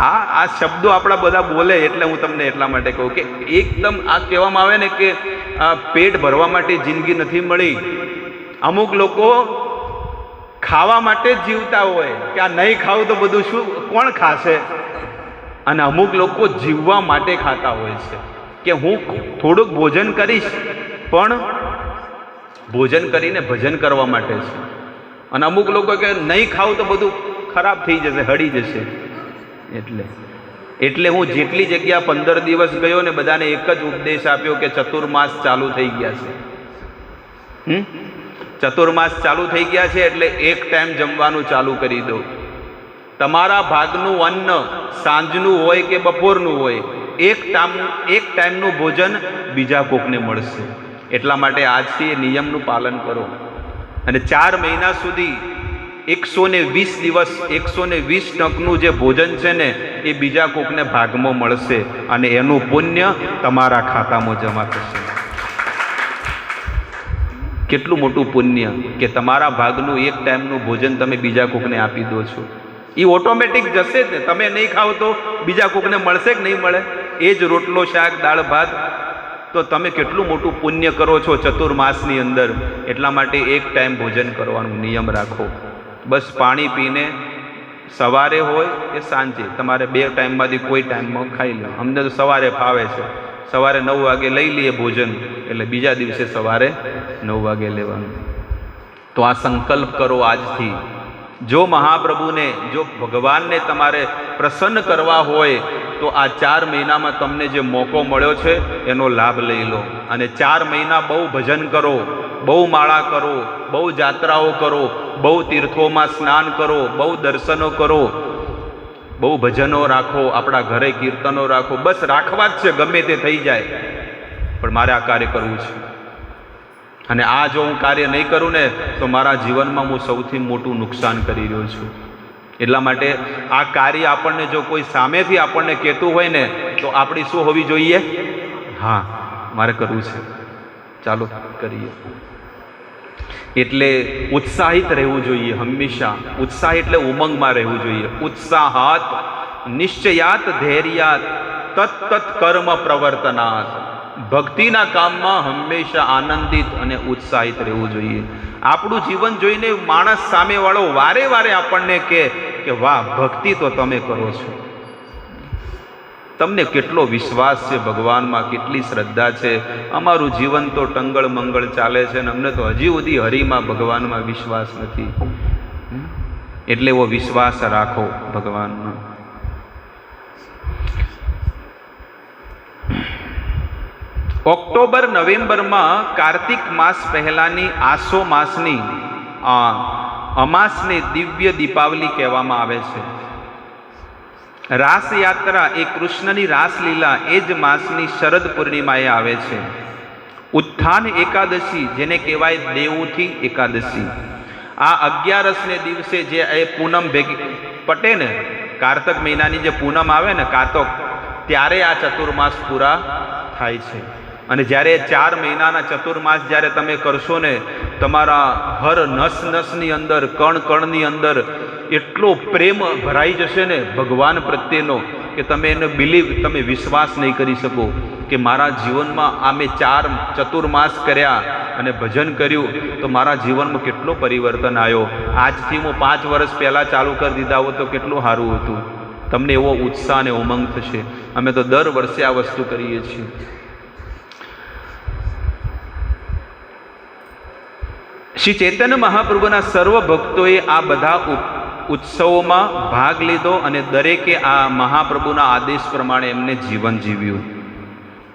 આ શબ્દો આપણા બધા બોલે એટલે હું તમને એટલા માટે કહું કે એકદમ આ કહેવામાં આવે ને કે આ પેટ ભરવા માટે જિંદગી નથી મળી. અમુક લોકો ખાવા માટે જ જીવતા હોય કે આ નહીં ખાવું તો બધું શું કોણ ખાશે, અને અમુક લોકો જીવવા માટે ખાતા હોય છે કે હું થોડુંક ભોજન કરીશ પણ ભોજન કરીને ભજન કરવા માટે છે. અને અમુક લોકો કે નહીં ખાવું તો બધું ખરાબ થઈ જશે, હળી જશે. એટલે હું જેટલી જગ્યા 15 દિવસ ગયો ને બધાને એક જ ઉપદેશ આપ્યો કે ચતુર્માસ ચાલુ થઈ ગયા છે. ચતુર્માસ ચાલુ થઈ ગયા છે એટલે એક ટાઈમ જમવાનું ચાલુ કરી દો. તમારા ભાગનું અન્ન સાંજનું હોય કે બપોરનું હોય, એક ટાઈમનું ભોજન બીજા કોકને મળશે. એટલા માટે આજથી એ નિયમનું પાલન કરો. અને 4 મહિના સુધી 120 દિવસ 120 ટંકનું જે ભોજન છે ને એ બીજા કોકને ભાગમાં મળશે અને એનું પુણ્ય તમારા ખાતામાં જમા થશે. કેટલું મોટું પુણ્ય કે તમારા ભાગનું એક ટાઈમનું ભોજન તમે બીજા કોકને આપી દો છો. એ ઓટોમેટિક જશે જ ને. તમે નહીં ખાવ તો બીજા કોકને મળશે કે નહીં મળે? એ જ રોટલો શાક દાળ ભાત, તો તમે કેટલું મોટું પુણ્ય કરો છો ચતુર્માસની અંદર. એટલા માટે એક ટાઈમ ભોજન કરવાનો નિયમ રાખો. બસ પાણી પીને સવારે હોય કે સાંજે તમારે 2 ટાઈમમાંથી કોઈ ટાઈમમાં ખાઈ લો. અમને તો સવારે ફાવે છે, સવારે 9 વાગે લઈ લઈએ ભોજન, એટલે બીજા દિવસે સવારે 9 વાગે લેવાનું. તો આ સંકલ્પ કરો આજથી. જો મહાપ્રભુને, જો ભગવાનને તમારે પ્રસન્ન કરવા હોય તો આ 4 મહિનામાં તમને જે મોકો મળ્યો છે એનો લાભ લઈ લો. અને 4 મહિના બહુ ભજન કરો, બહુ માળા કરો, બહુ જાત્રાઓ કરો, બહુ તીર્થોમાં સ્નાન કરો, બહુ દર્શનો કરો, બહુ ભજનો રાખો, આપણા ઘરે કીર્તનો રાખો, બસ રાખવા જ છે, ગમે તે થઈ જાય, પણ મારે આ કાર્ય કરવું છે. અને આ જો હું કાર્ય નહીં કરું ને તો મારા જીવનમાં હું સૌથી મોટું નુકસાન કરી રહ્યો છું. એટલા માટે આ કાર્ય આપણને જો કોઈ સામેથી આપણને કહેતું હોય ને તો આપણી શું હોવી જોઈએ? હા, મારે કરવું છે, ચાલો કરીએ. એટલે ઉત્સાહિત રહેવું જોઈએ હંમેશા. ઉત્સાહ એટલે ઉમંગમાં રહેવું જોઈએ. ઉત્સાહાત નિશ્ચયાત ધૈર્યાત તત્તત કર્મ પ્રવર્તનાત. ભક્તિના કામમાં હંમેશા આનંદિત અને ઉત્સાહિત રહેવું જોઈએ. આપણું જીવન જોઈને માણસ સામેવાળો વારે વારે આપણને કહે કે વાહ, ભક્તિ તો તમે કરો છો, તમને કેટલો વિશ્વાસ છે ભગવાનમાં, કેટલી શ્રદ્ધા છે. અમારું જીવન તો ટંગળ મંગળ ચાલે છે અને અમને તો હજી સુધી હરિમાં ભગવાનમાં વિશ્વાસ નથી. એટલે એવો વિશ્વાસ રાખો ભગવાનમાં. ઓક્ટોબર નવેમ્બરમાં કાર્તિક માસ પહેલાની આસો માસની અમાસને દિવ્ય દીપાવલી કહેવામાં આવે છે. રાસયાત્રા એ કૃષ્ણની રાસલીલા એ જ માસની શરદ પૂર્ણિમાએ આવે છે. ઉત્થાન એકાદશી જેને કહેવાય દેવઉઠી એકાદશી, આ 11ને દિવસે જે એ પૂનમ ભેગી પટે ને, કાર્તક મહિનાની જે પૂનમ આવે ને કારતક, ત્યારે આ ચતુર્માસ પૂરા થાય છે. અને જ્યારે 4 મહિનાના ચતુર્માસ જ્યારે તમે કરશો ને, તમારા હર નસ નસની અંદર, કણ કણની અંદર એટલો પ્રેમ ભરાઈ જશે ને ભગવાન પ્રત્યેનો કે તમે એને તમે વિશ્વાસ નહીં કરી શકો કે મારા જીવનમાં આ મેં 4 ચતુર્માસ કર્યા અને ભજન કર્યું તો મારા જીવનમાં કેટલો પરિવર્તન આવ્યો. આજથી હું 5 વર્ષ પહેલાં ચાલુ કરી દીધા હોત તો કેટલું સારું હતું. તમને એવો ઉત્સાહ અને ઉમંગ થશે. અમે તો દર વર્ષે આ વસ્તુ કરીએ છીએ. શ્રી ચૈતન્ય મહાપ્રભુના સર્વ ભક્તોએ આ બધા ઉત્સવોમાં ભાગ લીધો અને દરેકે આ મહાપ્રભુના આદેશ પ્રમાણે એમને જીવન જીવ્યું.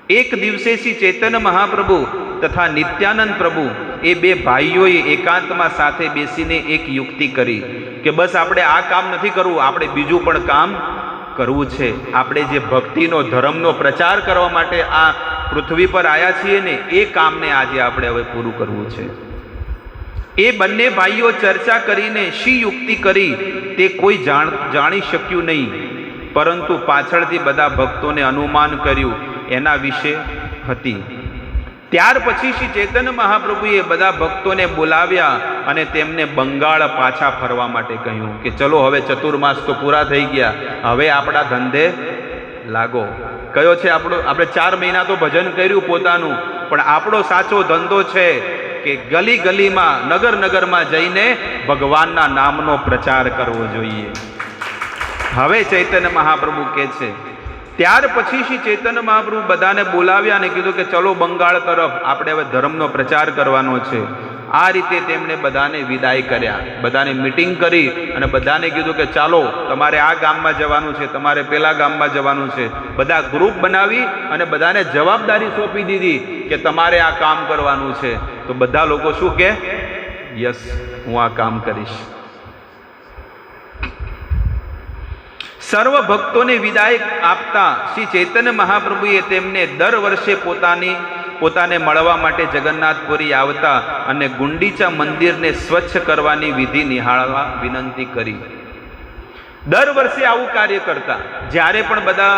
એક દિવસે શ્રી ચૈતન્ય મહાપ્રભુ તથા નિત્યાનંદ પ્રભુ એ 2 ભાઈઓએ એકાંતમાં સાથે બેસીને એક યુક્તિ કરી કે બસ આપણે આ કામ નથી કરવું, આપણે બીજું પણ કામ કરવું છે. આપણે જે ભક્તિનો ધર્મનો પ્રચાર કરવા માટે આ પૃથ્વી પર આવ્યા છીએ ને, એ કામને આજે આપણે હવે પૂરું કરવું છે. એ બંને ભાઈઓ ચર્ચા કરીને શી યુક્તિ કરી તે કોઈ જાણી શક્યું નહીં, પરંતુ પાછળથી બધા ભક્તોને અનુમાન કર્યું એના વિશે હતી. ત્યાર પછી શ્રી ચૈતન્ય મહાપ્રભુએ બધા ભક્તોને બોલાવ્યા અને તેમને બંગાળ પાછા ફરવા માટે કહ્યું કે ચલો હવે ચતુર્માસ તો પૂરા થઈ ગયા, હવે આપણા ધંધે લાગો. કયો છે આપણો? આપણે 4 મહિના તો ભજન કર્યું પોતાનું, પણ આપણો સાચો ધંધો છે કે ગલી ગલીમાં, નગર નગરમાં જઈને ભગવાનના નામનો પ્રચાર કરવો જોઈએ. હવે ચૈતન્ય મહાપ્રભુ કહે છે. ત્યાર પછી શ્રી ચૈતન્ય મહાપ્રભુ બધાને બોલાવ્યા અને કીધું કે ચલો બંગાળ તરફ, આપણે હવે ધર્મનો પ્રચાર કરવાનો છે. આ રીતે તેમણે બધાને વિદાય કર્યા. બધાને મિટિંગ કરી અને બધાને કીધું કે ચાલો તમારે આ ગામમાં જવાનું છે, તમારે પેલા ગામમાં જવાનું છે. બધા ગ્રુપ બનાવી અને બધાને જવાબદારી સોંપી દીધી કે તમારે આ કામ કરવાનું છે. તો બધા લોકો શું કે યસ, હું આ કામ કરીશ. સર્વ ભક્તોને વિદાય આપતા શ્રી ચૈતન્ય મહાપ્રભુએ તેમને દર વર્ષે પોતાને મળવા માટે જગન્નાથપુરી આવતા અને ગુંડીચા મંદિરને સ્વચ્છ કરવાની વિધિ નિહાળવા વિનંતી કરી. દર વર્ષે આવું કાર્ય કરતા. જ્યારે પણ બધા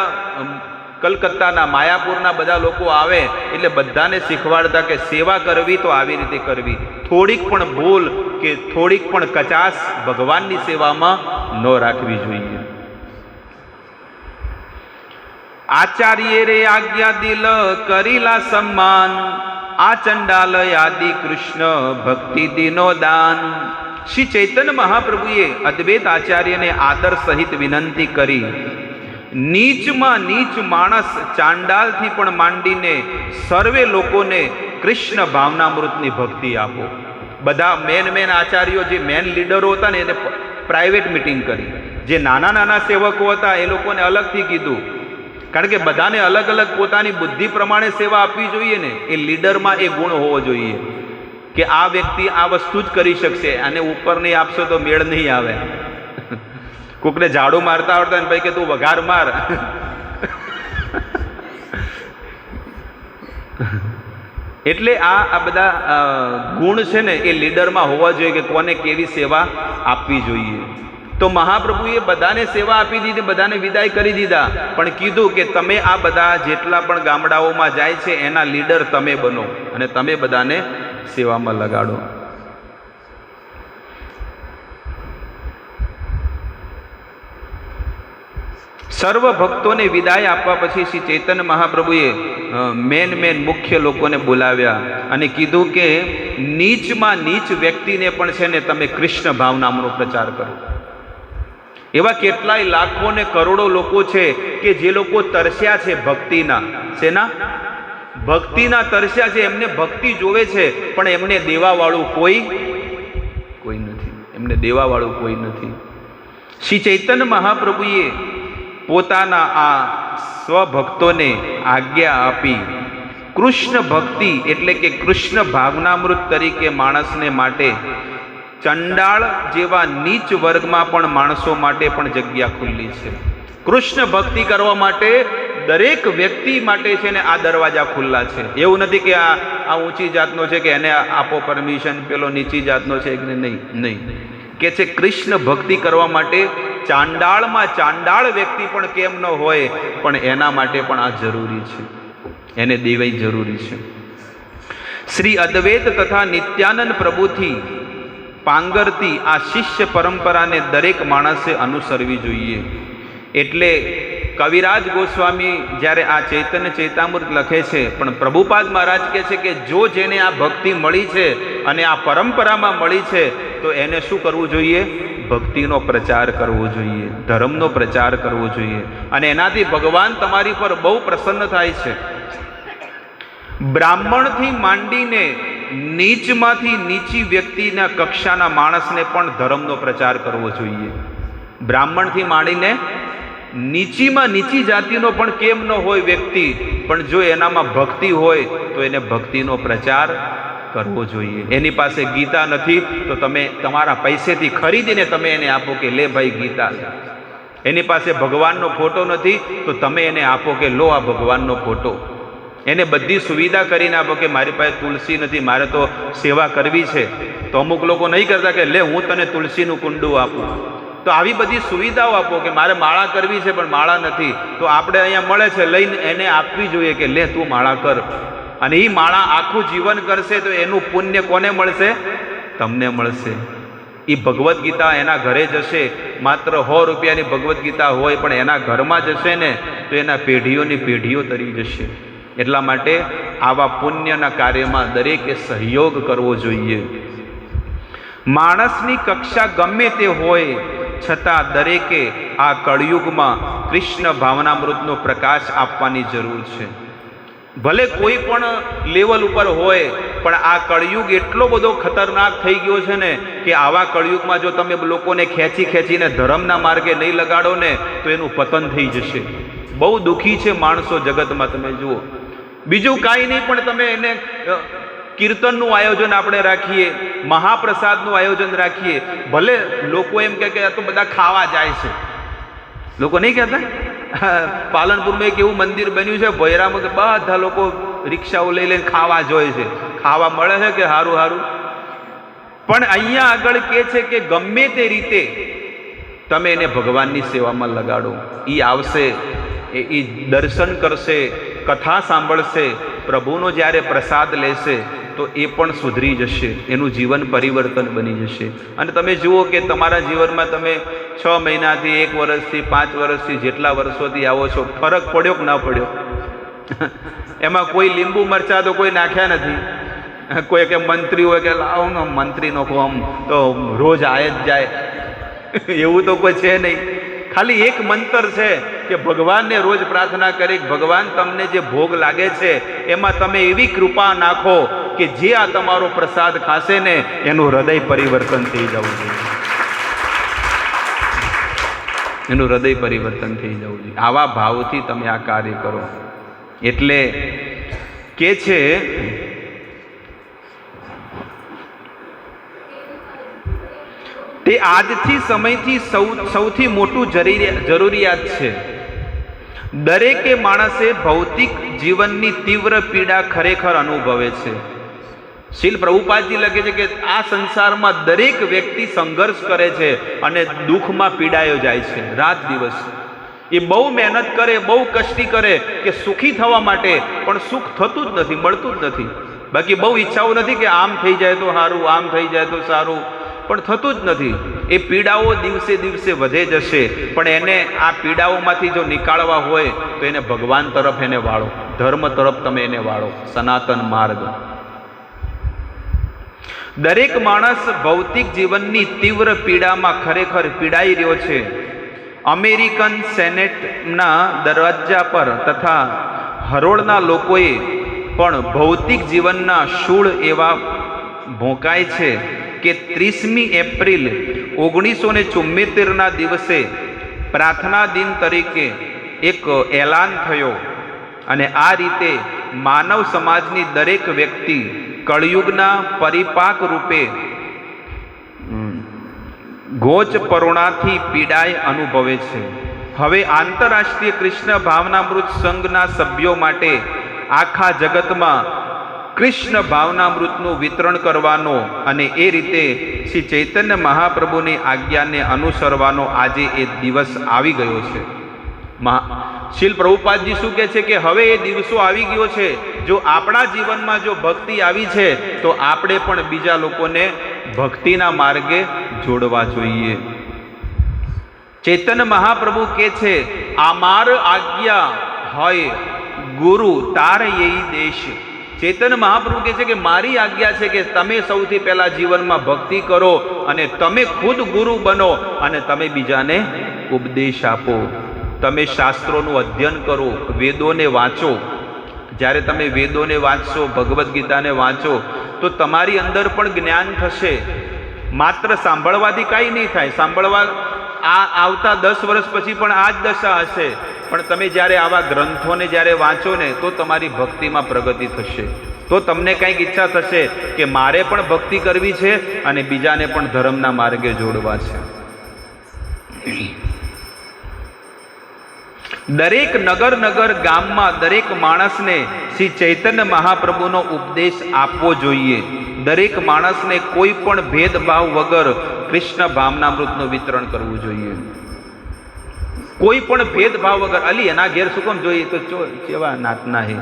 કલકત્તાના, માયાપુરના બધા લોકો આવે એટલે બધાને શીખવાડતા કે સેવા કરવી તો આવી રીતે કરવી. થોડીક પણ ભૂલ કે થોડીક પણ કચાશ ભગવાનની સેવામાં ન રાખવી જોઈએ. આચાર્ય રે આજ્ઞા દિલ કરીલા સન્માન, આ ચંડાલ આદિ કૃષ્ણ ભક્તિ દિનો દાન. શ્રી ચૈતન્ય મહાપ્રભુએ અદ્વૈત આચાર્યને આદર સહિત વિનંતી કરી, નીચમાં નીચ માણસ ચાંડાલથી પણ માંડીને સર્વે લોકોને કૃષ્ણ ભાવનામૃતની ભક્તિ આપો. બધા મેન આચાર્યો, જે મેન લીડરો હતા ને, એને પ્રાઇવેટ મિટિંગ કરી. જે નાના નાના સેવકો હતા એ લોકોને અલગથી કીધું, કારણ કે બધાને અલગ અલગ પોતાની બુદ્ધિ પ્રમાણે સેવા આપવી જોઈએ ને. એ લીડરમાં એ ગુણ હોવો જોઈએ કે આ વ્યક્તિ આ વસ્તુ જ કરી શકશે, આને ઉપર નહીં આપશો તો મેળ નહીં આવે. કોકને ઝાડુ મારતા આવડતા ને ભાઈ કે તું વઘાર માર. એટલે આ બધા ગુણ છે ને એ લીડરમાં હોવા જોઈએ કે કોને કેવી સેવા આપવી જોઈએ. તો મહાપ્રભુએ બધાને સેવા આપી દીધી, બધાને વિદાય કરી દીધા, પણ કીધું કે તમે આ બધા જેટલા પણ ગામડાઓમાં જાય છે એના લીડર તમે બનો અને તમે બધાને સેવામાં લગાડો. સર્વ ભક્તોને વિદાય આપવા પછી શ્રી ચૈતન્ય મહાપ્રભુએ મેન મુખ્ય લોકોને બોલાવ્યા અને કીધું કે નીચમાં નીચ વ્યક્તિને પણ છે ને તમે કૃષ્ણ ભાવનામનો પ્રચાર કરો. એવા કેટલાય લાખો ને કરોડો લોકો છે કે જે લોકો તરસ્યા છે ભક્તિના, શેના? ભક્તિના તરસ્યા છે. એમને ભક્તિ જોવે છે પણ એમને દેવાવાળું કોઈ નથી, એમને દેવાવાળું કોઈ નથી. શ્રી ચૈતન્ય મહાપ્રભુએ પોતાના આ સ્વભક્તોને આજ્ઞા આપી કૃષ્ણ ભક્તિ એટલે કે કૃષ્ણ ભાવનામૃત તરીકે માણસને માટે ચંડાળ જેવા નીચ વર્ગમાં પણ માણસો માટે પણ જગ્યા ખુલ્લી છે. કૃષ્ણ ભક્તિ કરવા માટે દરેક વ્યક્તિ માટે છે ને આ દરવાજા ખુલ્લા છે. એવું નથી કે આ ઊંચી જાતનો છે કે એને આપો પરમિશન, પેલો નીચી જાતનો છે કે નહીં. કે છે કૃષ્ણ ભક્તિ કરવા માટે ચાંડાળમાં ચાંડાળ વ્યક્તિ પણ કેમ ન હોય પણ એના માટે પણ આ જરૂરી છે, એને દેવાઈ જરૂરી છે. શ્રી અદ્વૈત તથા નિત્યાનંદ પ્રભુથી પાંગરતી આ શિષ્ય પરંપરાને દરેક માણસે અનુસરવી જોઈએ. એટલે કવિરાજ ગોસ્વામી જ્યારે આ ચૈતન્ય ચૈતામૃત લખે છે, પણ પ્રભુપાદ મહારાજ કહે છે કે જો જેને આ ભક્તિ મળી છે અને આ પરંપરામાં મળી છે તો એને શું કરવું જોઈએ? ભક્તિનો પ્રચાર કરવો જોઈએ, ધર્મનો પ્રચાર કરવો જોઈએ, અને એનાથી ભગવાન તમારી પર બહુ પ્રસન્ન થાય છે. બ્રાહ્મણથી માંડીને નીચમાંથી નીચી વ્યક્તિના કક્ષાના માણસને પણ ધર્મનો પ્રચાર કરવો જોઈએ. બ્રાહ્મણથી માંડીને નીચીમાં નીચી જાતિનો પણ કેમ ન હોય વ્યક્તિ, પણ જો એનામાં ભક્તિ હોય તો એને ભક્તિનો પ્રચાર કરવો જોઈએ. એની પાસે ગીતા નથી તો તમે તમારા પૈસેથી ખરીદીને તમે એને આપો કે લે ભાઈ ગીતા. એની પાસે ભગવાનનો ફોટો નથી તો તમે એને આપો કે લો આ ભગવાનનો ફોટો. એને બધી સુવિધા કરીને આપો કે મારી પાસે તુલસી નથી, મારે તો સેવા કરવી છે. તો અમુક લોકો નહીં કરતા કે લે હું તને તુલસીનું કુંડું આપું. તો આવી બધી સુવિધાઓ આપો કે મારે માળા કરવી છે પણ માળા નથી, તો આપણે અહીંયા મળે છે લઈને એને આપવી જોઈએ કે લે તું માળા કર. અને એ માળા આખું જીવન કરશે તો એનું પુણ્ય કોને મળશે? તમને મળશે. એ ભગવદ્ ગીતા એના ઘરે જશે, માત્ર 100 રૂપિયાની ભગવદ્ ગીતા હોય પણ એના ઘરમાં જશે ને તો એના પેઢીઓની પેઢીઓ તરી જશે. એટલા માટે આવા પુણ્યના કાર્યમાં દરેકે સહયોગ કરવો જોઈએ. માણસની કક્ષા ગમે તે હોય છતાં દરેકે આ કળયુગમાં કૃષ્ણ ભાવનામૃતનો પ્રકાશ આપવાની જરૂર છે. ભલે કોઈ પણ લેવલ ઉપર હોય પણ આ કળયુગ એટલો બધો ખતરનાક થઈ ગયો છે ને કે આવા કળયુગમાં જો તમે લોકોને ખેંચીને ધર્મના માર્ગે નહીં લગાડો ને તો એનું પતન થઈ જશે. બહુ દુઃખી છે માણસો જગતમાં. તમે જુઓ, બીજું કાંઈ નહીં પણ તમે એને કીર્તનનું આયોજન આપણે રાખીએ, મહાપ્રસાદનું આયોજન રાખીએ, ભલે લોકો એમ કહે કે આ તો બધા ખાવા જાય છે. લોકો નહીં કહેતા? પાલનપુરમાં એક એવું મંદિર બન્યું છે ભૈરામાં કે બધા લોકો રિક્ષાઓ લઈ લઈને ખાવા જોઈએ છે. ખાવા મળે છે કે સારું? પણ અહીંયા આગળ કહે છે કે ગમે તે રીતે તમે એને ભગવાનની સેવામાં લગાડો. એ આવશે, એ દર્શન કરશે, કથા સાંભળશે, પ્રભુનો જ્યારે પ્રસાદ લેશે તો એ પણ સુધરી જશે, એનું જીવન પરિવર્તન બની જશે. અને તમે જુઓ કે તમારા જીવનમાં તમે 6 મહિનાથી 1 વર્ષથી 5 વર્ષથી જેટલા વર્ષોથી આવો છો, ફરક પડ્યો કે ના પડ્યો? એમાં કોઈ લીંબુ મરચા તો કોઈ નાખ્યા નથી. કોઈ કે મંત્રી હોય કે લાવો ને મંત્રીનો ફોર્મ તો રોજ આય જ જાય, એવું તો કોઈ છે નહીં. ખાલી એક મંતર છે કે ભગવાનને રોજ પ્રાર્થના કરી ભગવાન તમને જે ભોગ લાગે છે એમાં તમે એવી કૃપા નાખો કે જે આ તમારો પ્રસાદ ખાશે ને એનું હૃદય પરિવર્તન થઈ જવું જોઈએ, એનું હૃદય પરિવર્તન થઈ જવું જોઈએ. આવા ભાવથી તમે આ કાર્ય કરો. એટલે કે છે તે આજથી સમયથી સૌથી મોટું જરૂરિયાત છે. દરેકે માણસે ભૌતિક જીવનની તીવ્ર પીડા ખરેખર અનુભવે છે. શીલ પ્રભુપાદજી લખે છે કે આ સંસારમાં દરેક વ્યક્તિ સંઘર્ષ કરે છે અને દુઃખમાં પીડાયો જાય છે રાત દિવસ. એ બહુ મહેનત કરે, બહુ કષ્ટી કરે કે સુખી થવા માટે, પણ સુખ થતું જ નથી, મળતું જ નથી. બાકી બહુ ઈચ્છાઓ નથી કે આમ થઈ જાય તો સારું, આમ થઈ જાય તો સારું, પણ થતું જ નથી. એ પીડાઓ દિવસે દિવસે વધે જશે, પણ એને આ પીડાઓમાંથી જો નીકાળવા હોય તો એને ભગવાન તરફ એને વાળો, ધર્મ તરફ તમે એને વાળો, સનાતન માર્ગ. દરેક માણસ ભૌતિક જીવનની તીવ્ર પીડામાં ખરેખર પીડાઈ રહ્યો છે. અમેરિકન સેનેટના દરવાજા પર તથા હરોળના લોકોએ પણ ભૌતિક જીવનના શૂળ એવા ભોંકાય છે કે 30મી એપ્રિલ 1974ના દિવસે પ્રાર્થના દિન તરીકે એક એલાન થયો અને આ રીતે માનવ સમાજની દરેક વ્યક્તિ કળયુગના પરિપાક રૂપે ગોચ પરોણાથી પીડાય અનુભવે છે. હવે આંતરરાષ્ટ્રીય કૃષ્ણ ભાવનામૃત સંઘના સભ્યો માટે આખા જગતમાં કૃષ્ણ ભાવનામૃતનું વિતરણ કરવાનો અને એ રીતે શ્રી ચૈતન્ય મહાપ્રભુની આજ્ઞાને અનુસરવાનો આજે એ દિવસ આવી ગયો છે. શીલ પ્રભુપાદજી શું કહે છે કે હવે એ દિવસો આવી ગયો છે. જો આપણા જીવનમાં જો ભક્તિ આવી છે તો આપણે પણ બીજા લોકોને ભક્તિના માર્ગે જોડવા જોઈએ. ચૈતન્ય મહાપ્રભુ કહે છે, આમાર આજ્ઞા હોય ગુરુ તાર યહી દેશ. ચૈતન્ય મહાપ્રભુ કહે છે કે મારી આજ્ઞા છે કે તમે સૌથી પહેલા જીવનમાં ભક્તિ કરો અને તમે ખુદ ગુરુ બનો અને તમે બીજાને ઉપદેશ આપો. તમે શાસ્ત્રોનું અધ્યયન કરો, વેદોને વાંચો. જ્યારે તમે વેદોને વાંચશો, ભગવદ્ ગીતાને વાંચો તો તમારી અંદર પણ જ્ઞાન થશે. માત્ર સાંભળવાથી કાંઈ નહીં થાય. સાંભળવા આવતા 10 વર્ષ પછી પણ આ જ દશા હશે, પણ તમે જ્યારે આવા ગ્રંથોને જ્યારે વાંચો ને તો તમારી ભક્તિમાં પ્રગતિ થશે. તો તમને કંઈક ઈચ્છા થશે કે મારે પણ ભક્તિ કરવી છે અને બીજાને પણ ધર્મના માર્ગે જોડવા છે. દરેક નગર ગામમાં દરેક માણસને શ્રી ચૈતન્ય મહાપ્રભુનો ઉપદેશ આપવો જોઈએ. દરેક માણસને કોઈ પણ ભેદભાવ વગર કૃષ્ણ ભાવનામૃતનું વિતરણ કરવું જોઈએ. કોઈ પણ ભેદભાવ વગર. અલી એના ઘેર શું કેમ જોઈએ તો કેવા નાતના હે,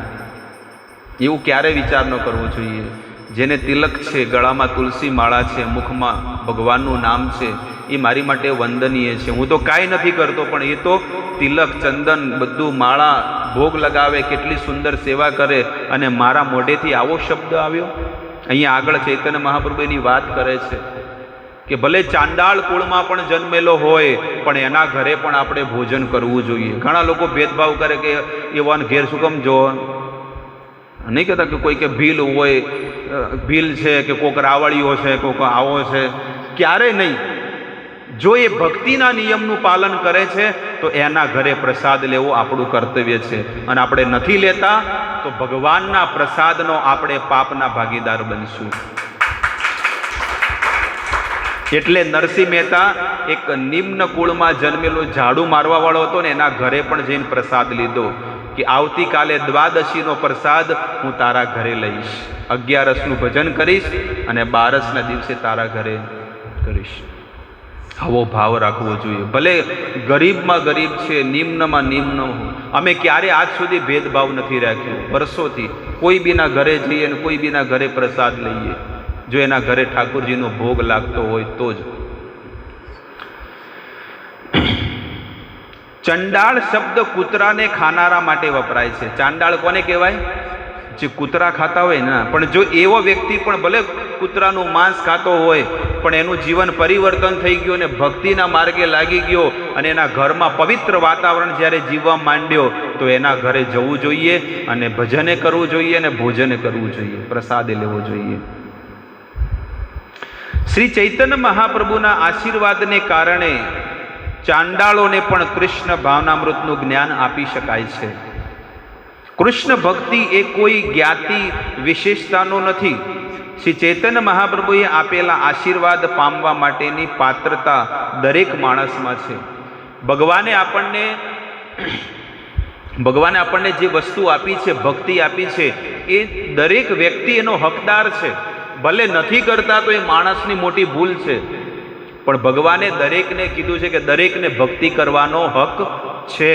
એવું ક્યારે વિચાર ન કરવો જોઈએ. જેને તિલક છે, ગળામાં તુલસી માળા છે, મુખમાં ભગવાનનું નામ છે, એ મારી માટે વંદનીય છે. હું તો કાંઈ નથી કરતો, પણ એ તો તિલક, ચંદન, બધું માળા, ભોગ લગાવે, કેટલી સુંદર સેવા કરે, અને મારા મોઢેથી આવો શબ્દ આવ્યો. અહીંયા આગળ ચૈતન્ય મહાપ્રભુ એની વાત કરે છે કે ભલે ચાંડાળ કુળમાં પણ જન્મેલો હોય પણ એના ઘરે પણ આપણે ભોજન કરવું જોઈએ. ઘણા લોકો ભેદભાવ કરે કે એવાને ઘેર શું કેમ જો, નહીં કહેતા કે કોઈ કે ભીલ હોય, ભીલ છે કે કોઈક રાવળીઓ છે, કોઈક આવો છે. ક્યારે નહીં. જો એ ભક્તિના નિયમનું પાલન કરે છે તો એના ઘરે પ્રસાદ લેવો આપણું કર્તવ્ય છે. અને આપણે નથી લેતા તો ભગવાનના પ્રસાદનો આપણે પાપના ભાગીદાર બનશું. એટલે નરસિંહ મહેતા એક નિમ્ન કુળમાં જન્મેલો ઝાડુ મારવા વાળો હતો ને, એના ઘરે પણ જઈને પ્રસાદ લીધો કે આવતીકાલે દ્વાદશીનો પ્રસાદ હું તારા ઘરે લઈશ, 11રસનું ભજન કરીશ અને 12રસના દિવસે તારા ઘરે કરીશ. આવો ભાવ રાખવો જોઈએ. ભલે ગરીબમાં ગરીબ છે, નિમ્નમાં નિમ્ન. અમે ક્યારે આજ સુધી ભેદભાવ નથી રાખ્યો. વર્ષોથી કોઈ બીના ઘરે જઈએ અને કોઈ બીના ઘરે પ્રસાદ લઈએ, જો એના ઘરે ઠાકોરજીનો ભોગ લાગતો હોય તો જ. ચંડાળ શબ્દ કૂતરાને ખાનારા માટે વપરાય છે. ચાંડાળ કોને કહેવાય? જે કૂતરા ખાતા હોય ને. પણ જો એવો વ્યક્તિ પણ ભલે કૂતરાનું માંસ ખાતો હોય પણ એનું જીવન પરિવર્તન થઈ ગયું અને ભક્તિના માર્ગે લાગી ગયો અને એના ઘરમાં પવિત્ર વાતાવરણ જ્યારે જીવવા માંડ્યો તો એના ઘરે જવું જોઈએ અને ભજને કરવું જોઈએ અને ભોજને કરવું જોઈએ, પ્રસાદ લેવો જોઈએ. શ્રી ચૈતન્ય મહાપ્રભુના આશીર્વાદને કારણે ચાંડાળોને પણ કૃષ્ણ ભાવનામૃતનું જ્ઞાન આપી શકાય છે. કૃષ્ણ ભક્તિ એ કોઈ જ્ઞાતિ વિશેષતાનો નથી, શ્રી ચૈતન્ય મહાપ્રભુએ આપેલા આશીર્વાદ પામવા માટેની પાત્રતા દરેક માણસમાં છે. ભગવાને આપણને જે વસ્તુ આપી છે, ભક્તિ આપી છે, એ દરેક વ્યક્તિ એનો હકદાર છે. ભલે નથી કરતા તો એ માણસની મોટી ભૂલ છે, પણ ભગવાને દરેકને કીધું છે કે દરેકને ભક્તિ કરવાનો હક છે,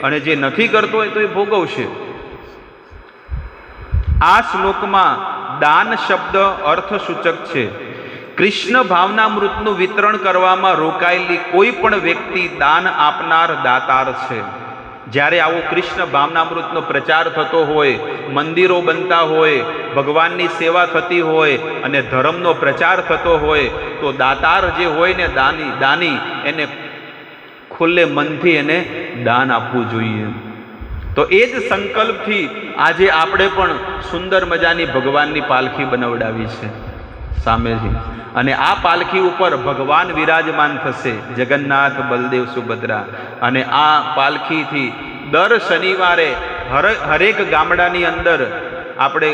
અને જે નથી કરતો હોય તો એ ભોગવશે. આ શ્લોકમાં દાન શબ્દ અર્થસૂચક છે. કૃષ્ણ ભાવનામૃતનું વિતરણ કરવામાં રોકાયેલી કોઈ પણ વ્યક્તિ દાન આપનાર દાતાર છે. જ્યારે આવો કૃષ્ણ ભાવનામૃતનો પ્રચાર થતો હોય, મંદિરો બનતા હોય, ભગવાનની સેવા થતી હોય અને ધર્મનો પ્રચાર થતો હોય, તો દાતાર જે હોય ને, દાની એને ખુલ્લે મનથી એને દાન આપવું જોઈએ. તો એ જ સંકલ્પથી આજે આપણે પણ સુંદર મજાની ભગવાનની પાલખી બનાવડાવી છે સામેથી, અને આ પાલખી ઉપર ભગવાન વિરાજમાન થશે, જગન્નાથ, બલદેવ, સુભદ્રા. અને આ પાલખીથી દર શનિવારે હરેક ગામડાની અંદર આપણે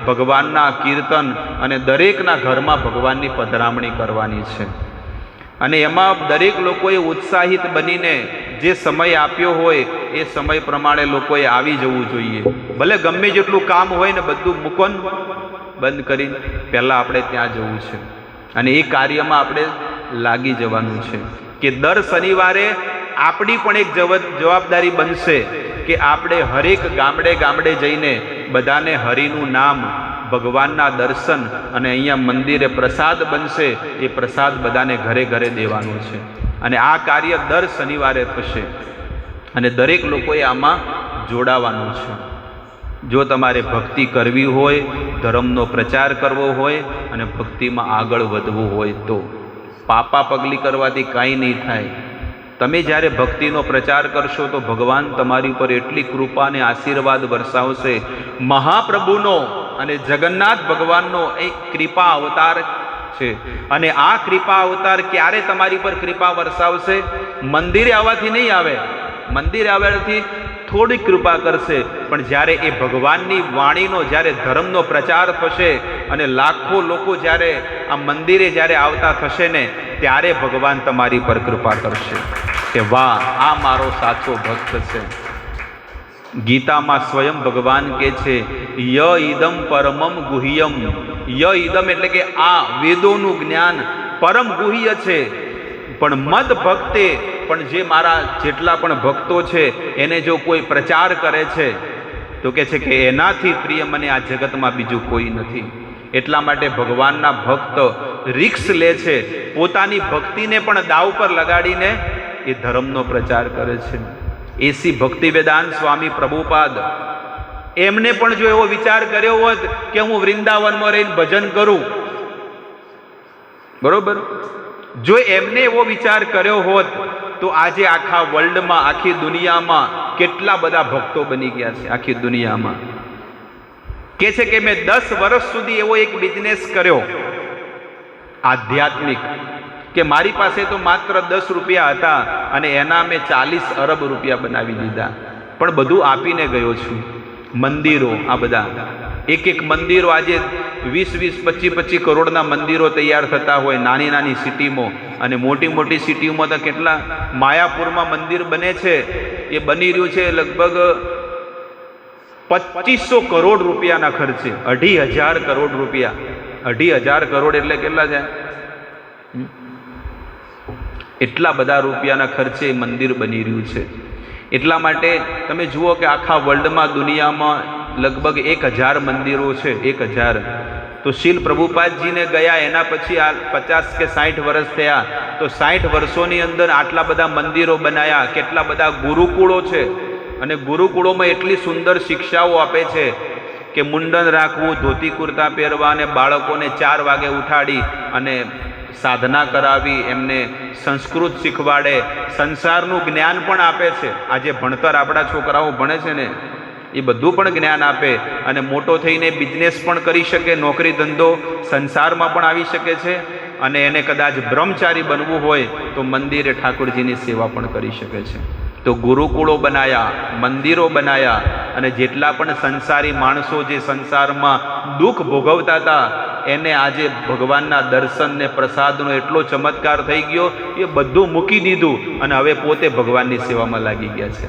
ભગવાનના કીર્તન અને દરેકના ઘરમાં ભગવાનની પધરામણી કરવાની છે. અને એમાં દરેક લોકોએ ઉત્સાહિત બનીને જે સમય આપ્યો હોય એ સમય પ્રમાણે લોકોએ આવી જવું જોઈએ. ભલે ગમે જેટલું કામ હોય ને, બધું મૂકોન બંધ કરીને પહેલાં આપણે ત્યાં જવું છે અને એ કાર્યમાં આપણે લાગી જવાનું છે. કે દર શનિવારે આપણી પણ એક જવાબદારી બનશે કે આપણે હરેક ગામડે જઈને બધાને હરિનું નામ, ભગવાનના દર્શન, અને અહીંયા મંદિરે પ્રસાદ બનશે, એ પ્રસાદ બધાને ઘરે દેવાનો છે. અને આ કાર્ય દર શનિવારે થશે અને દરેક લોકોએ આમાં જોડાવાનું છે. જો તમારે ભક્તિ કરવી હોય, ધર્મનો પ્રચાર કરવો હોય અને ભક્તિમાં આગળ વધવું હોય તો પાપા પગલી કરવાથી કાંઈ નહીં થાય. તમે જ્યારે ભક્તિનો પ્રચાર કરશો તો ભગવાન તમારી ઉપર એટલી કૃપા અને આશીર્વાદ વરસાવશે. મહાપ્રભુનો અને જગન્નાથ ભગવાનનો એક કૃપા અવતાર છે, અને આ કૃપા અવતાર ક્યારે તમારી પર કૃપા વરસાવશે? મંદિરે આવવાથી નહીં આવે. મંદિરે આવવાથી થોડી કૃપા કરશે, પણ જ્યારે એ ભગવાનની વાણીનો, જ્યારે ધર્મનો પ્રચાર થશે અને લાખો લોકો જ્યારે આ મંદિરે જ્યારે આવતા થશે ને, ત્યારે ભગવાન તમારી પર કૃપા કરશે કે વાહ, આ મારો સાચો ભક્ત છે. ગીતામાં સ્વયં ભગવાન કહે છે, ય ઇદમ પરમમ ગુહ્યમ. ય ઇદમ એટલે કે આ વેદોનું જ્ઞાન પરમ ગુહ્ય છે, પણ મદ ભક્તે, પણ જે મારા જેટલા પણ ભક્તો છે એને જો કોઈ પ્રચાર કરે છે તો કહે છે કે એનાથી પ્રિય મને આ જગતમાં બીજું કોઈ નથી. એટલા માટે ભગવાનના ભક્ત રિક્સ લે છે, પોતાની ભક્તિને પણ દાવ પર લગાડીને એ ધર્મનો પ્રચાર કરે છે. એસી ભક્તિવેદાંત સ્વામી પ્રભુપાદ, એમને પણ જો એવો વિચાર કર્યો હોત કે હું વૃંદાવનમાં રહીને ભજન કરું, બરોબર, જો એમને એવો વિચાર કર્યો હોત તો આજે આખા વર્લ્ડમાં, આખી દુનિયામાં કેટલા બધા ભક્તો બની ગયા છે. આખી દુનિયામાં કે છે કે મેં 10 વર્ષ સુધી એવો એક બિઝનેસ કર્યો આધ્યાત્મિક, કે મારી પાસે તો માત્ર 10 રૂપિયા હતા અને એના મેં 40 અરબ રૂપિયા બનાવી દીધા, પણ બધું આપીને ગયો છું. મંદિરો, આ બધા એક મંદિરો આજે 20-20, 25-25 કરોડના મંદિરો તૈયાર થતા હોય નાની નાની સિટીમાં, અને મોટી સિટીઓમાં તો કેટલા, માયાપુરમાં મંદિર બને છે, એ બની રહ્યું છે લગભગ 2500 કરોડ રૂપિયાના ખર્ચે. 2,500 કરોડ રૂપિયા. 2,500 કરોડ એટલે કેટલા છે? એટલા બધા રૂપિયાના ખર્ચે મંદિર બની રહ્યું છે. એટલા માટે તમે જુઓ કે આખા વર્લ્ડમાં, દુનિયામાં લગભગ 1000 મંદિરો છે. 1000. તો શીલ પ્રભુપાદજીને ગયા એના પછી આ 50 કે 60 વર્ષ થયા, તો 60 વર્ષોની અંદર આટલા બધા મંદિરો બનાયા. કેટલા બધા ગુરુકુળો છે, અને ગુરુકુળોમાં એટલી સુંદર શિક્ષાઓ આપે છે કે મુંડન રાખવું, ધોતી કુર્તા પહેરવા, અને બાળકોને 4 વાગે ઉઠાડી અને સાધના કરાવી, એમને સંસ્કૃત શીખવાડે, સંસારનું જ્ઞાન પણ આપે છે. આજે ભણતર આપણા છોકરાઓ ભણે છે ને, એ બધું પણ જ્ઞાન આપે, અને મોટો થઈને બિઝનેસ પણ કરી શકે, નોકરી ધંધો સંસારમાં પણ આવી શકે છે, અને એને કદાચ બ્રહ્મચારી બનવું હોય તો મંદિરે ઠાકોરજીની સેવા પણ કરી શકે છે. તો ગુરુકુળો બનાયા, મંદિરો બનાયા, અને જેટલા પણ સંસારી માણસો જે સંસારમાં દુઃખ ભોગવતા હતા એને આજે ભગવાનના દર્શન ને પ્રસાદનો એટલો ચમત્કાર થઈ ગયો, એ બધું મૂકી દીધું અને હવે પોતે ભગવાનની સેવામાં લાગી ગયા છે.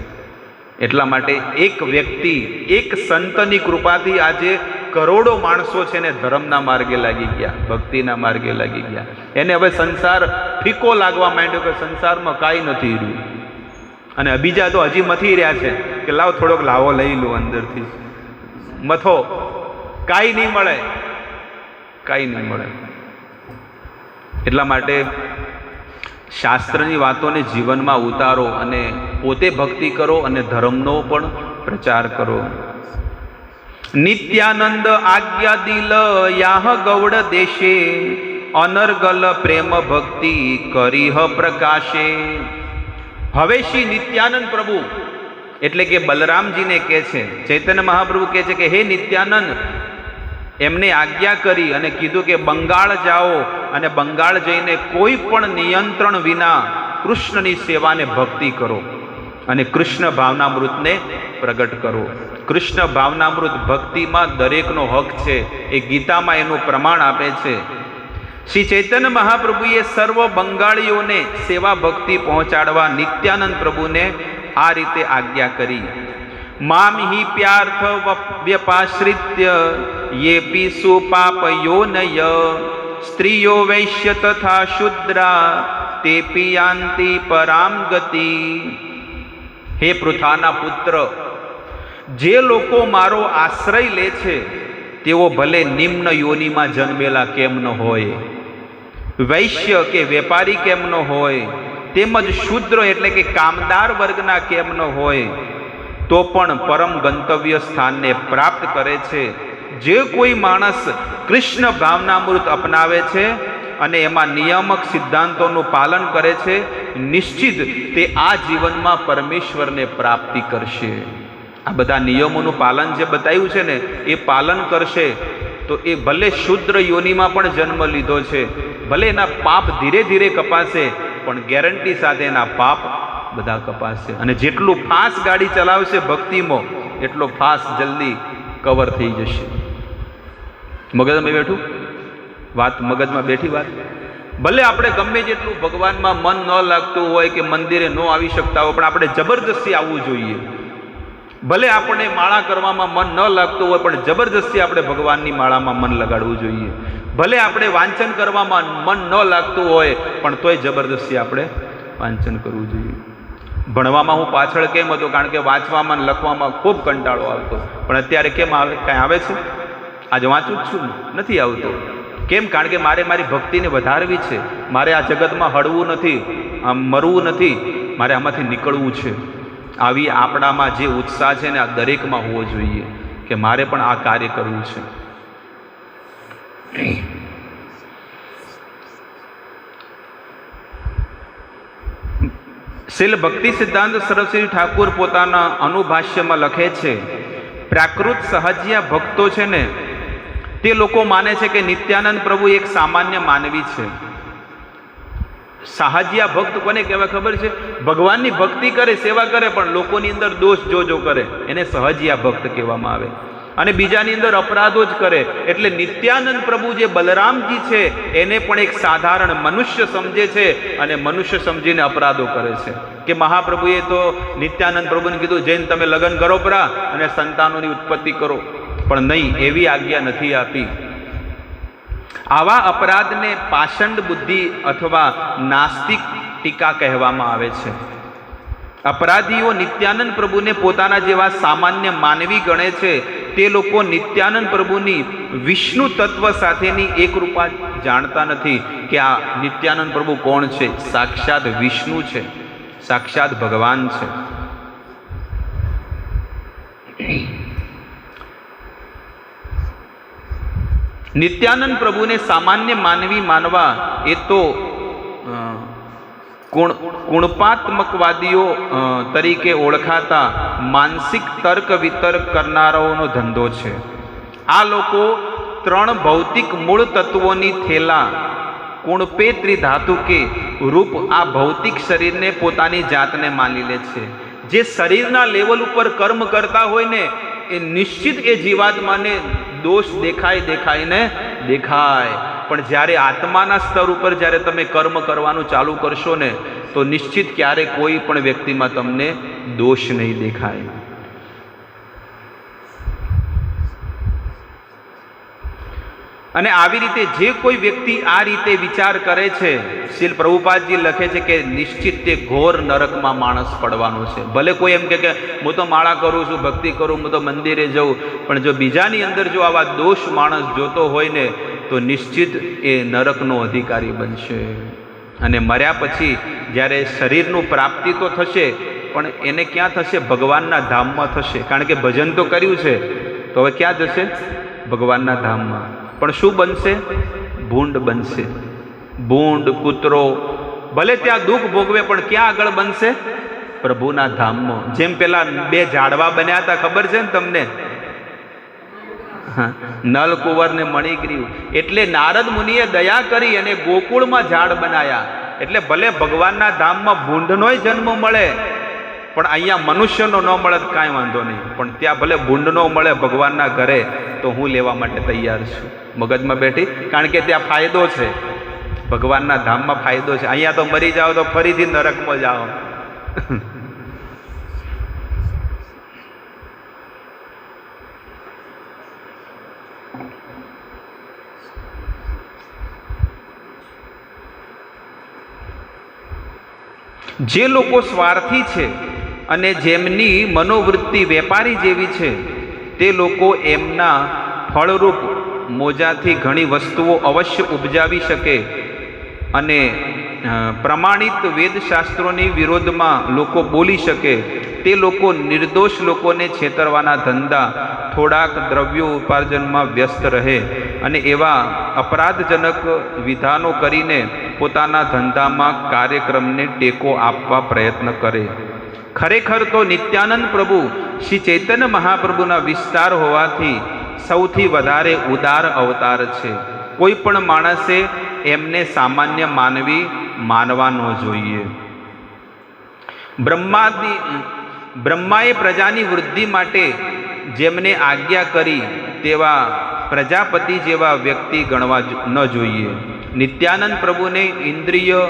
એટલા માટે એક વ્યક્તિ, એક સંતની કૃપાથી આજે કરોડો માણસો છે ને ધર્મના માર્ગે લાગી ગયા, ભક્તિના માર્ગે લાગી ગયા. એને હવે સંસાર ફીકો લાગવા માંડ્યો કે સંસારમાં કાંઈ નથી રહ્યું. અને બીજા તો હજી મથી રહ્યા છે કે લાવ થોડોક લાવો લઈ લો અંદરથી, મથો, કાંઈ નહીં મળે, કાંઈ નહીં મળે. એટલા માટે શાસ્ત્રની વાતોને જીવનમાં ઉતારો અને પોતે ભક્તિ કરો અને ધર્મનો પણ પ્રચાર કરો. નિત્યાનંદ આજ્ઞા દિલ યાહ ગૌડ દેશે, અનર્ગલ પ્રેમ ભક્તિ કરીહ પ્રકાશે. હવે શ્રી નિત્યાનંદ પ્રભુ એટલે કે બલરામજીને કહે છે, ચૈતન્ય મહાપ્રભુ કહે છે કે હે નિત્યાનંદ, એમને આજ્ઞા કરી અને કીધું કે બંગાળ જાઓ અને બંગાળ જઈને કોઈ પણ નિયંત્રણ વિના કૃષ્ણની સેવાને ભક્તિ કરો અને કૃષ્ણ ભાવનામૃતને પ્રગટ કરો. કૃષ્ણ ભાવનામૃત ભક્તિમાં દરેકનો હક છે, એ ગીતામાં એનું પ્રમાણ આપે છે. શ્રી ચૈતન્ય મહાપ્રભુએ સર્વ બંગાળીઓને સેવા ભક્તિ પહોંચાડવા નિત્યાનંદ પ્રભુને આ રીતે આજ્ઞા કરી. મામ હિ પ્યાર્થ વ્યપાશ્રિત્ય યેપી સુપાપયો નય, સ્ત્રીઓ વૈશ્ય તથા શુદ્રા તેપી યાન્તિ પરામ ગતિ. હે પૃથાના પુત્ર, જે લોકો મારો આશ્રય લે છે તેઓ ભલે નિમ્ન યોનિમાં જન્મેલા કેમ ન હોય, વૈશ્ય કે વેપારી કેમ ન હોય, તેમજ શુદ્ર એટલે કે કામદાર વર્ગના કેમ ન હોય, તો પણ પરમ ગંતવ્ય સ્થાનને પ્રાપ્ત કરે છે. જે કોઈ માણસ કૃષ્ણ ભાવનામૃત અપનાવે છે અને એમાં નિયામક સિદ્ધાંતોનું પાલન કરે છે, નિશ્ચિત તે આ જીવનમાં પરમેશ્વરને પ્રાપ્તિ કરશે. આ બધા નિયમોનું પાલન જે બતાવ્યું છે ને, એ પાલન કરશે તો એ ભલે શુદ્ર યોનિમાં પણ જન્મ લીધો છે, ભલે એના પાપ ધીરે ધીરે કપાશે, પણ ગેરંટી સાથે એના પાપ બધા કપાશે. અને જેટલું ફાસ્ટ ગાડી ચલાવશે ભક્તિમાં, એટલો ફાસ્ટ જલ્દી કવર થઈ જશે. મગજમાં બેઠું વાત, મગજમાં બેઠી વાત. ભલે આપણે ગમે જેટલું ભગવાનમાં મન ન લાગતું હોય કે મંદિરે ન આવી શકતા હોય, પણ આપણે જબરદસ્તી આવવું જોઈએ. ભલે આપણે માળા કરવામાં મન ન લાગતું હોય, પણ જબરદસ્તી આપણે ભગવાનની માળામાં મન લગાડવું જોઈએ. ભલે આપણે વાંચન કરવામાં મન ન લાગતું હોય, પણ તોય જબરદસ્તી આપણે વાંચન કરવું જોઈએ. ભણવામાં હું પાછળ કેમ હતો? કારણ કે વાંચવામાં લખવામાં ખૂબ કંટાળો આવતો, પણ અત્યારે કેમ આવે? કાંઈ આવે છે? આજે વાંચું જ છું, નથી આવતો. કેમ? કારણ કે મારે મારી ભક્તિને વધારવી છે. મારે આ જગતમાં હળવું નથી, આમ મરવું નથી, મારે આમાંથી નીકળવું છે. આવી આપણામાં જે ઉત્સાહ છે ને, આ દરેકમાં હોવો જોઈએ કે મારે પણ આ કાર્ય કરવું છે. શીલ ભક્તિ સિદ્ધાંત સરસ્વતી ઠાકુર પોતાના અનુભાષ્યમાં લખે છે, પ્રાકૃત સહજિયા ભક્તો છે ને, તે લોકો માને છે કે નિત્યાનંદ પ્રભુ એક સામાન્ય માનવી છે. સાહજિયા ભક્ત કોને કહેવાય ખબર છે? ભગવાનની ભક્તિ કરે, સેવા કરે, પણ લોકોની અંદર દોષ જોજો કરે, એને સહજિયા ભક્ત કહેવામાં આવે. અને બીજાની અંદર અપરાધો જ કરે. એટલે નિત્યાનંદ પ્રભુ જે બલરામજી છે, એને પણ એક સાધારણ મનુષ્ય સમજે છે અને મનુષ્ય સમજીને અપરાધો કરે છે. કે મહાપ્રભુએ તો નિત્યાનંદ પ્રભુને કીધું, જઈને તમે લગ્ન કરો પરા અને સંતાનોની ઉત્પત્તિ કરો, પણ નહીં, એવી આજ્ઞા નથી આપી. આવા અપરાધને પાષંડ બુદ્ધિ અથવા નાસ્તિક ટીકા કહેવામાં આવે છે. અપરાધીઓ નિત્યાનંદ પ્રભુને પોતાના જેવા સામાન્ય માનવી ગણે છે. તે લોકો નિત્યાનંદ પ્રભુની વિષ્ણુ તત્વ સાથેની એકરૂપા જાણતા નથી કે આ નિત્યાનંદ પ્રભુ કોણ છે? સાક્ષાત વિષ્ણુ છે, સાક્ષાત ભગવાન છે. નિત્યાનંદ પ્રભુને સામાન્ય માનવી માનવા એ તો ગુણપાત્મકવાદીઓ તરીકે ઓળખાતા માનસિક તર્ક વિતર્ક કરનારાઓનો ધંધો છે. આ લોકો ત્રણ ભૌતિક મૂળ તત્વોની થેલા કુણપે ત્રિધાતુ કે રૂપ આ ભૌતિક શરીરને પોતાની જાતને માની લે છે. જે શરીરના લેવલ ઉપર કર્મ કરતા હોય ને એ નિશ્ચિત એ જીવાત્માને દોષ દેખાય ને દેખાય, પણ જ્યારે આત્માના સ્તર ઉપર જ્યારે તમે કર્મ કરવાનું ચાલુ કરશો ને તો નિશ્ચિત ક્યારે કોઈ પણ વ્યક્તિમાં તમને દોષ નહીં દેખાય. અને આવી રીતે જે કોઈ વ્યક્તિ આ રીતે વિચાર કરે છે, શ્રીલ પ્રભુપાદજી લખે છે કે નિશ્ચિત તે ઘોર નરકમાં માણસ પડવાનો છે. ભલે કોઈ એમ કે હું તો માળા કરું છું, ભક્તિ કરું, હું તો મંદિરે જાઉં, પણ જો બીજાની અંદર જો આવા દોષ માણસ જોતો હોય ને તો નિશ્ચિત એ નરકનો અધિકારી બનશે. અને મર્યા પછી જ્યારે શરીરનું પ્રાપ્તિ તો થશે, પણ એને ક્યાં થશે? ભગવાનના ધામમાં થશે. કારણ કે ભજન તો કર્યું છે, તો હવે ક્યાં જશે? ભગવાનના ધામમાં. પણ શું બનશે? ભૂંડ બનશે. ભૂંડ કૂતરો ભલે ત્યાં દુઃખ ભોગવે, પણ ક્યાં આગળ બનશે? પ્રભુના ધામમાં. જેમ પેલા 2 ઝાડવા બન્યા હતા, ખબર છે ને તમને? નલ કુંવર ને મણિગ્રીવ. એટલે નારદ મુનિએ દયા કરી અને ગોકુળમાં ઝાડ બનાયા. એટલે ભલે ભગવાનના ધામમાં ભૂંડનોય જન્મ મળે, પણ અહીંયા મનુષ્યનો ન મળે તો કાંઈ વાંધો નહીં, પણ ત્યાં ભલે ભૂંડનો મળે ભગવાનના ઘરે તો હું લેવા માટે તૈયાર છું. મગજમાં બેઠી, કારણ કે ત્યાં ફાયદો છે, ભગવાનના ધામમાં ફાયદો છે. અહીંયા તો મરી જાઓ તો ફરીથી નરકમાં જાઓ. જે લોકો સ્વાર્થી છે અને જેમની મનોવૃત્તિ વેપારી જેવી છે, તે લોકો એમના ફળરૂપ મોજાથી ઘણી વસ્તુઓ અવશ્ય ઉપજાવી શકે અને પ્રમાણિત વેદશાસ્ત્રોની વિરોધમાં લોકો બોલી શકે. તે લોકો નિર્દોષ લોકોને છેતરવાના ધંધા, થોડાક દ્રવ્યો ઉપાર્જનમાં વ્યસ્ત રહે અને એવા અપરાધજનક વિધાનો કરીને પોતાના ધંધામાં કાર્યક્રમને ટેકો આપવા પ્રયત્ન કરે. ખરેખર તો નિત્યાનંદ પ્રભુ શ્રી ચૈતન્ય મહાપ્રભુના વિસ્તાર હોવાથી સૌથી વધારે ઉદાર અવતાર છે. કોઈ પણ માણસે એમને સામાન્ય માનવી માનવા ન જોઈએ. બ્રહ્માએ પ્રજાની વૃદ્ધિ માટે જેમને આજ્ઞા કરી તેવા પ્રજાપતિ જેવા વ્યક્તિ ગણવા ન જોઈએ. નિત્યાનંદ પ્રભુને ઇન્દ્રિય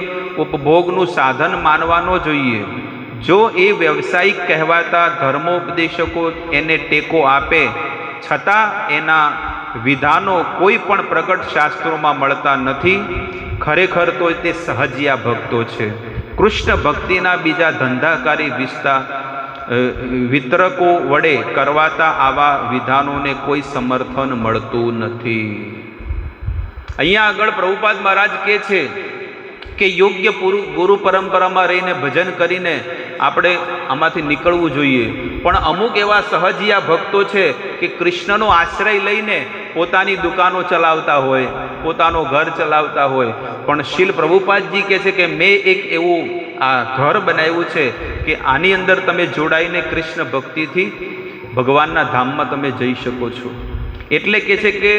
ઉપભોગનું સાધન માનવા ન જોઈએ. જો એ વ્યવસાયિક કહેવાતા ધર્મોપદેશકો એને ટેકો આપે છતાં એના વિધાનો કોઈ પણ પ્રગટ શાસ્ત્રોમાં મળતા નથી, ખરેખર તો તે સહજિયા ભક્તો છે. કૃષ્ણ ભક્તિના બીજા ધંધાકારી વિતરકો વડે કરવાતા આવા વિધાનોને કોઈ સમર્થન મળતું નથી. અહીંયા આગળ પ્રભુપાદ મહારાજ કહે છે કે યોગ્ય ગુરુ પરંપરામાં રહીને ભજન કરીને આપણે આમાંથી નીકળવું જોઈએ. પણ અમુક એવા સહજિયા ભક્તો છે કે કૃષ્ણનો આશ્રય લઈને પોતાની દુકાનો ચલાવતા હોય, પોતાનો ઘર ચલાવતા હોય, પણ શ્રીલ પ્રભુપાદજી કહે છે કે મેં એક એવું આ ઘર બનાવ્યું છે કે આની અંદર તમે જોડાઈને કૃષ્ણ ભક્તિથી ભગવાનના ધામમાં તમે જઈ શકો છો. એટલે કે છે કે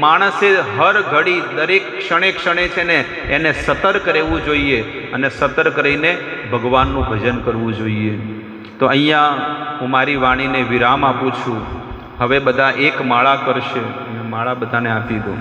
માણસે હર ઘડી દરેક ક્ષણે ક્ષણે છે ને એને સતર્ક રહેવું જોઈએ અને સતર્ક રહીને ભગવાનનું ભજન કરવું જોઈએ. તો અહીંયા હું મારી વાણીને વિરામ આપું છું. હવે બધા એક માળા કરશે, માળા બધાને આપી દઉં.